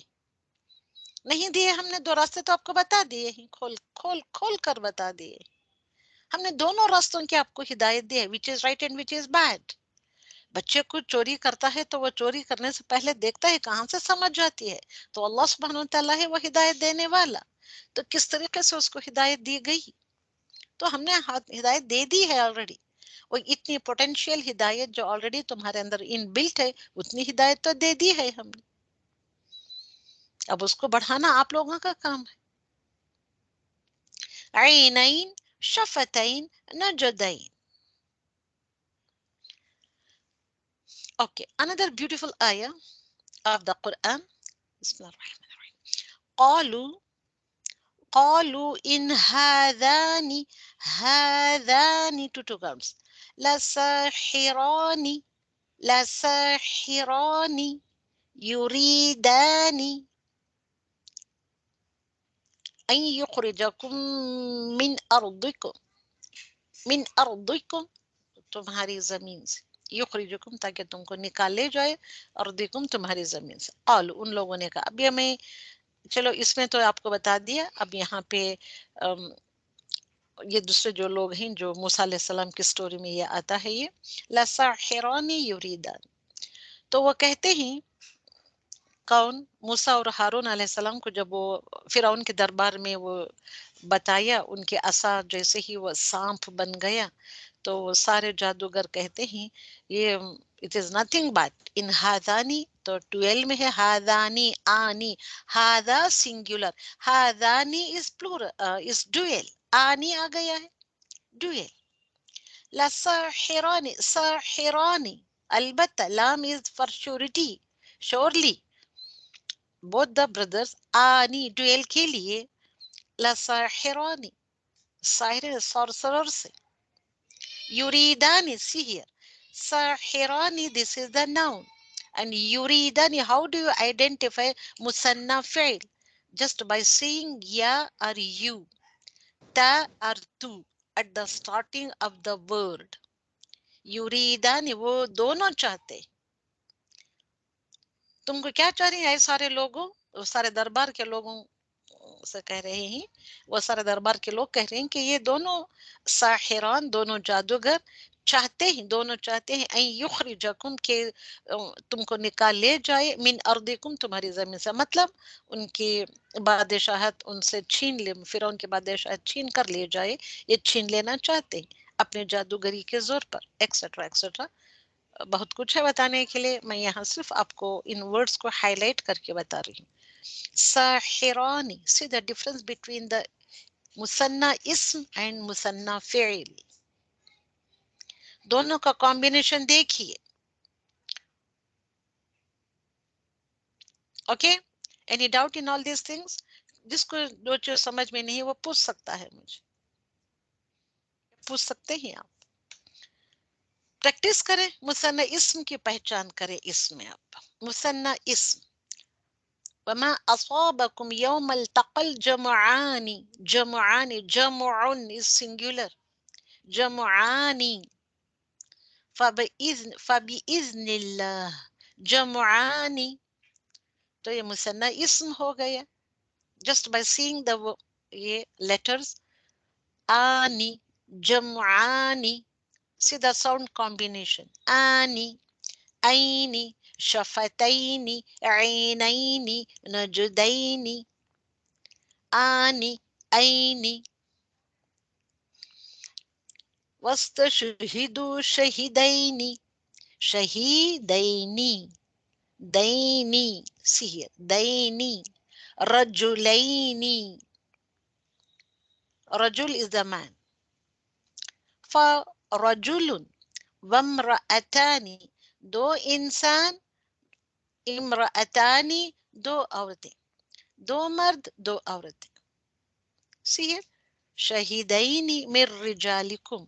نہیں دیے ہم نے. 2 راستے تو آپ کو بتا دیے ہی، کھول کھول کھول کر بتا دیے. ہم نے دونوں راستوں کی آپ کو ہدایت دی ہے، which is right and which is bad. بچے کو چوری کرتا ہے تو وہ چوری کرنے سے پہلے دیکھتا ہے کہاں سے سمجھ جاتی ہے، تو اللہ سبحانہ و تعالیٰ ہے وہ ہدایت دینے والا. تو کس طریقے سے اس کو ہدایت دی گئی؟ تو ہم نے ہدایت دے دی ہے آلریڈی. وہ اتنی پوٹینشیل ہدایت جو آلریڈی تمہارے اندر ان بلٹ ہے، اتنی ہدایت تو دے دی ہے ہم نے. اب اس کو بڑھانا آپ لوگوں کا کام ہے. عینین، شفتین، نجدین. Okay, another beautiful ayah of the Quran. Bismillah ar-Rahman ar-Rahim. قالوا إن هذان two counts لساحران يريدان أن يخرجكم من أرضكم تمہاری زمین سے. یخرجکم، تاکہ تم کو نکال لے جائے، ارضکم، تمہاری زمین سے. قالوا، ان لوگوں نے کہا. ابھی ہمیں چلو اس میں تو آپ کو بتا دیا. اب یہاں پہ یہ دوسرے جو لوگ ہیں جو موسیٰ علیہ السلام کی سٹوری میں یہ آتا ہے، یہ لساحران یریدان. تو وہ کہتے ہیں، کون؟ موسیٰ اور ہارون علیہ السلام کو جب وہ فرعون کے دربار میں وہ بتایا، ان کے عصا جیسے ہی وہ سانپ بن گیا، تو وہ سارے جادوگر کہتے ہیں یہ it is nothing but in ہادانی. تو 12 میں ہے ہادانی، آنی. ہادا singular, ہادانی is plural is dual. آنی آ گیا ہے، ڈویل. لساحرانی، ساحرانی، البتہ لام is for surety، surely. both the brothers، آنی ڈویل کے لیے، لساحرانی، ساحر sorcerer سے. Yuridani, see here. Sahirani, this is the noun. And yuridani, how do you identify musanna fi'l? Just by saying ya or you, ta or tu at the starting of the word. Yuridani, وہ دونوں چاہتے. تم کو کیا چاہ رہی ہیں اے سارے لوگوں؟ وہ سارے دربار کے لوگوں سے کہہ رہے ہیں، وہ سارے دربار کے لوگ کہہ رہے ہیں کہ یہ دونوں ساحران، دونوں جادوگر چاہتے ہیں، دونوں چاہتے ہیں ان یخرجکم، کہ تم کو نکال لے جائے، من ارضکم، تمہاری زمین سے. مطلب ان کی بادشاہت ان سے چھین لے، فرعون کی بادشاہت چھین کر لے جائے، یہ چھین لینا چاہتے ہیں اپنے جادوگری کے زور پر، ایکسٹرا ایکسٹرا. بہت کچھ ہے بتانے کے لیے، میں یہاں صرف آپ کو ان ورڈز کو ہائی لائٹ کر کے بتا رہی ہوں. ساحرانی، see the difference between the मुसन्ना इस्म एंड मुसन्ना फ़िल, दोनों का कॉम्बिनेशन देखिए. Okay, any doubt in all this things? जिसको जो समझ में नहीं वो पूछ सकता है, मुझे पूछ सकते हैं आप. प्रैक्टिस करें, मुसन्ना इस्म की पहचान करें. इसमें आप मुसन्ना इस्म, वमा असाबकुम यौमल तक़ल जमआनी, जमआनी, जमउन इज सिंगुलर, जमआनी, फबिइज़्निल्लाह जमआनी, तो ये मुसन्ना इस्म हो गया जस्ट बाय सीइंग द ये लेटर्स. आनी, जमआनी, see the sound combination. Ani, aini, shafataini, ainaini, najdaini. Ani, aini. Wastashhidu shahidaini, shahidaini, daini. See here, daini. Rajulaini. Rajul is the man. فرجل وامرأتان, दो इंसान, इम्रअतानी, दो औरतें, दो मर्द, दो औरतें. See here, शहीदैनी मिर रिजालिकुम,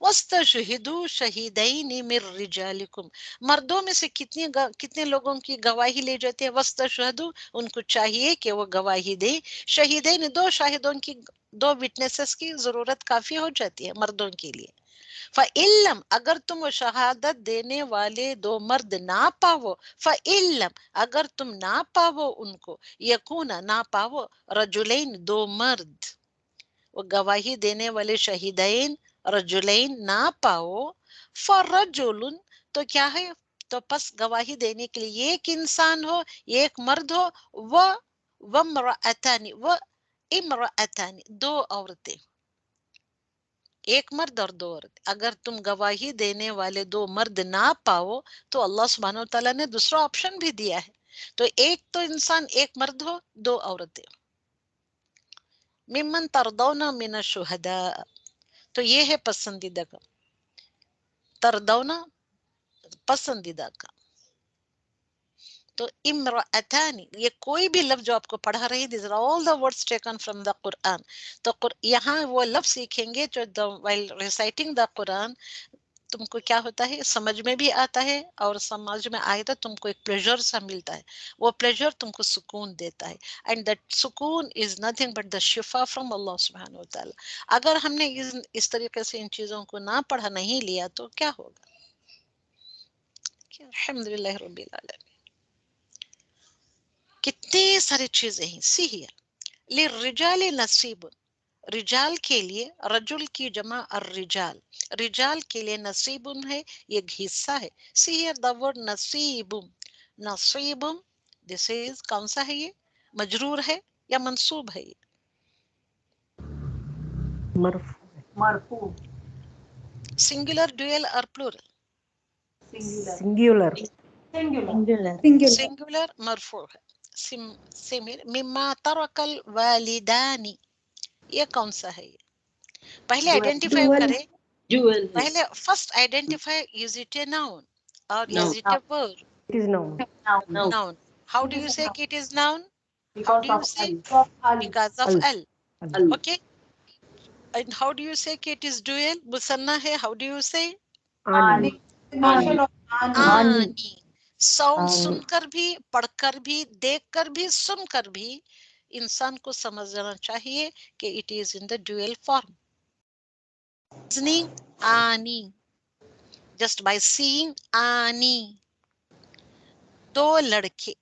वस्तशहिदू शहीदैनी मिर रिजालिकुम. मर्दों में से कितने लोगों की गवाही ले जाते हैं? वस्तशहदू, उनको चाहिए कि वो गवाही दे. शहीदैन, दो शाहिदों की, दो विटनेसेस की जरूरत काफी हो जाती है मर्दों के लिए. फ़इल्लम, अगर तुम वो शहादत देने वाले दो मर्द ना पावो, फ़इल्लम, अगर तुम ना पावो उनको, यकूना, ना पावो, रजुलैन, दो मर्द, वो गवाही देने वाले शहीदैन रजुलैन ना पाओ, फरजुलुन, तो क्या है, तो बस गवाही देने के लिए एक इंसान हो, एक मर्द हो, वम्रअतानी, व इम्रअतानी, दो औरतें, एक मर्द और दो औरत. अगर तुम गवाही देने वाले दो मर्द ना पाओ तो अल्लाह सुब्हानहू व तआला ने दूसरा ऑप्शन भी दिया है. तो एक तो इंसान, एक मर्द हो, दो औरतें. मिम्मन तरदौना मिन शुहदा, तो ये है पसंदीदा का. तरदौना, पसंदीदा का. तो इम्रअतानी, ये कोई भी लफ्ज जो आपको पढ़ा रही, this are all the words taken from the Quran. तो यहाँ वो लफ्ज सीखेंगे जो व्हाइल रिसाइटिंग द कुरान तुमको क्या होता है, समझ में भी आता है, और समझ में आए तो तुमको एक प्लेजर सा मिलता है. वो प्लेजर तुमको सुकून देता है. एंड दैट सुकून is nothing but the Shifa from अल्लाह सुब्हानहू व तआला. अगर हमने इस तरीके से इन चीजों को ना पढ़ा, नहीं लिया, तो क्या होगा? अल्हम्दुलिल्लाह रब्बिल आलमीन. कितनी सारी चीजें हैं. सी हियर, लिर्रिजाल नसीब, रिजाल के लिए, रजुल की जमा अर्रिजाल, रिजाल के लिए नसीबुन है, ये हिस्सा है. सी हियर द वर्ड नसीबुम, नसीबुम, दिस इज, कौन सा है ये? मजरूर है या मंसूब है? ये मरफू, सिंगुलर, ड्यूअल और प्लूरल? Singular, Singular. सिंगुलर मरफू है. सिमिर मिम्मा तरकल वालिदानी, ये कौन सा है? ये पहले आइडेंटिफाई करें. Jewel. पहले first identify, is it a noun और Noun. Is it a verb? It is noun. noun, Noun. How do you say it is noun? How because do you of say? al, Because of Al. al. Okay. And how do you say it is dual? Musanna hai. How do you say? Ani. Definition of ani, Ani. Sound Ani. सुनकर भी, पढ़कर भी, देखकर भी, सुनकर भी इंसान को समझना चाहिए कि it is in the dual form. Listening, ani. Just by seeing, ani. दो लड़के.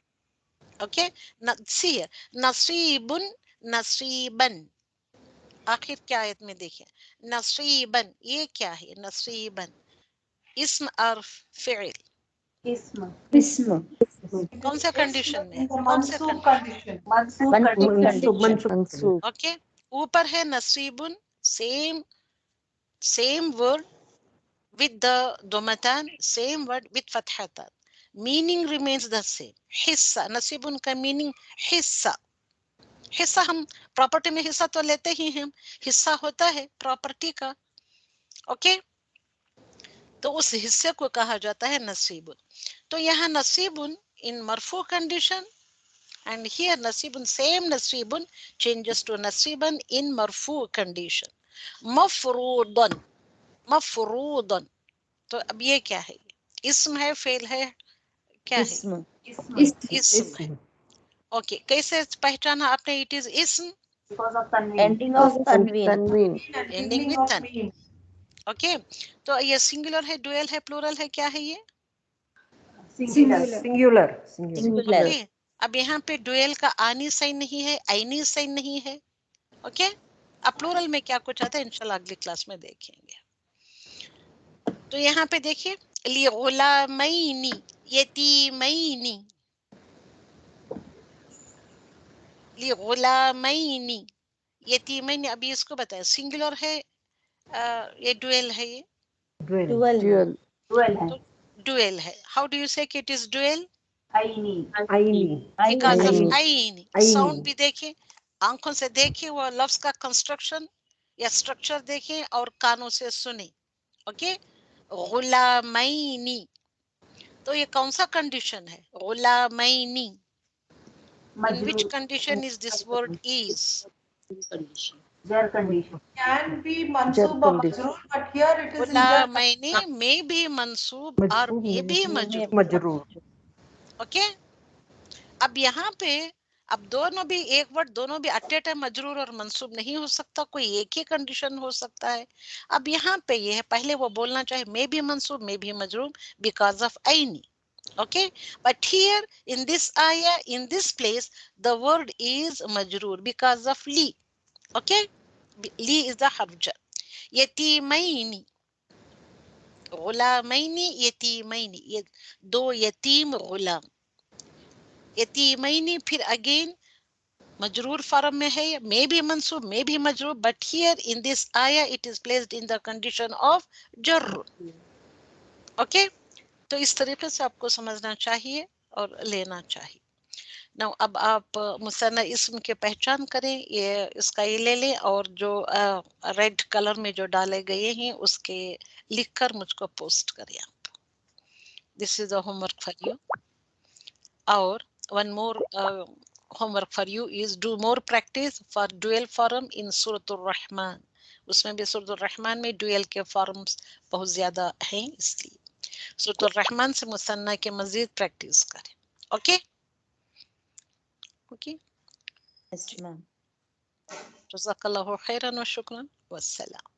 Okay. See here. नसीबुन, नसीबन. आखिर क्या आयत में देखिए, नसीबन, ये क्या है? नसीबन इस्म और फिल, ism, Ism. कौन सा कंडीशन में? कौन सा mansoob condition? condition, mansoob Mansoob condition, condition. Mansoob. Okay. ऊपर है नसीबुन, same word with the domatan, same word with fathatan, meaning remains the same. हिस्सा, नसीबुन का मीनिंग हिस्सा. حصہ ہم پراپرٹی میں حصہ تو لیتے ہی ہیں, حصہ ہوتا ہے پراپرٹی کا. اوکے, تو اس حصے کو کہا جاتا ہے نصیب. تو یہاں نصیب ان مرفوع condition, and here nasibun, same nasibun changes to nasiban in marfu condition. مفروضن, مفروضن. تو اب یہ کیا ہے؟ اسم ہے, فعل ہے, کیا ہے؟ اسم. اسم ہے. اوکے, کیسے پہچانا آپ نے؟ اٹ از اسم Because of tanween. Ending of tanween. تنوین. ending with tan. Okay, تو یہ سنگولر ہے, ڈویل ہے, پلورل ہے, کیا ہے یہ؟ Singular. سنگولر. Singular. اوکے, اب یہاں پہ ڈویل کا آنی سائن نہیں ہے, عینی سائن نہیں ہے. اوکے, اب پلورل میں کیا کچھ آتا ہے انشاءاللہ اگلی کلاس میں دیکھیں گے. تو یہاں پہ دیکھیے, لغلامین یتیمین, لغلامین یتیمین. ابھی اس کو بتائیں سنگولر ہے یہ ڈویل ہے؟ یہ Dual. Dual है. تو ڈویل ہے. ہاؤ ڈو یو سے کہ اٹ از ڈویل؟ Aini. آئینی. بیکاز آف عینی. عین. عینی. ساؤنڈ بھی دیکھیں, آنکھوں سے دیکھیں وہ لفظ کا کنسٹرکشن یا اسٹرکچر دیکھیں, اور کانوں سے سنیں. اوکے, غلامینی, تو یہ کون سا کنڈیشن ہے؟ غلامینی. In which Majroor. condition is this word is? Jar condition. Can be mansoob or majroor, but here it is in jar. غلامینی may be منصوب اور may be مجرور. مجرور. اوکے, اب یہاں پہ اب دونوں بھی ایک ورڈ, دونوں بھی اٹ اے ٹائم مجرور اور منصوب نہیں ہو سکتا, کوئی ایک ہی کنڈیشن ہو سکتا ہے. اب یہاں پہ یہ ہے, پہلے وہ بولنا چاہے میں بھی منصوب میں بھی مجرور بیکاز آف عینی. Okay, but here in this ayah, in this place, the word is majroor because of li. Okay, li is the harf jar. Yatimaini, غلامین یتیمین, یہ دو یتیم غلام. یتیمین پھر اگین مجرور فارم میں ہے, میں بھی منصوب میں بھی مجرور, but here in this ayah it is placed in the condition of جر. Okay, تو اس طریقے سے آپ کو سمجھنا چاہیے اور لینا چاہیے. نو اب آپ مثنیٰ اسم کے پہچان کریں, یہ اس کا یہ لے لیں, اور جو ریڈ کلر میں جو ڈالے گئے ہیں اس کے لکھ کر مجھ کو پوسٹ کریں آپ. This is a homework for you. اور one more homework for you is do more practice for dual form in سورۃ الرحمن. اس میں بھی سورۃ الرحمن میں ڈویل کے فارمز بہت زیادہ ہیں, اس لیے سورۃ الرحمن سے مثنیٰ کے مزید پریکٹس کریں. Okay okay, Yes, ma'am. جزاک اللہ خیرا و شکرا والسلام.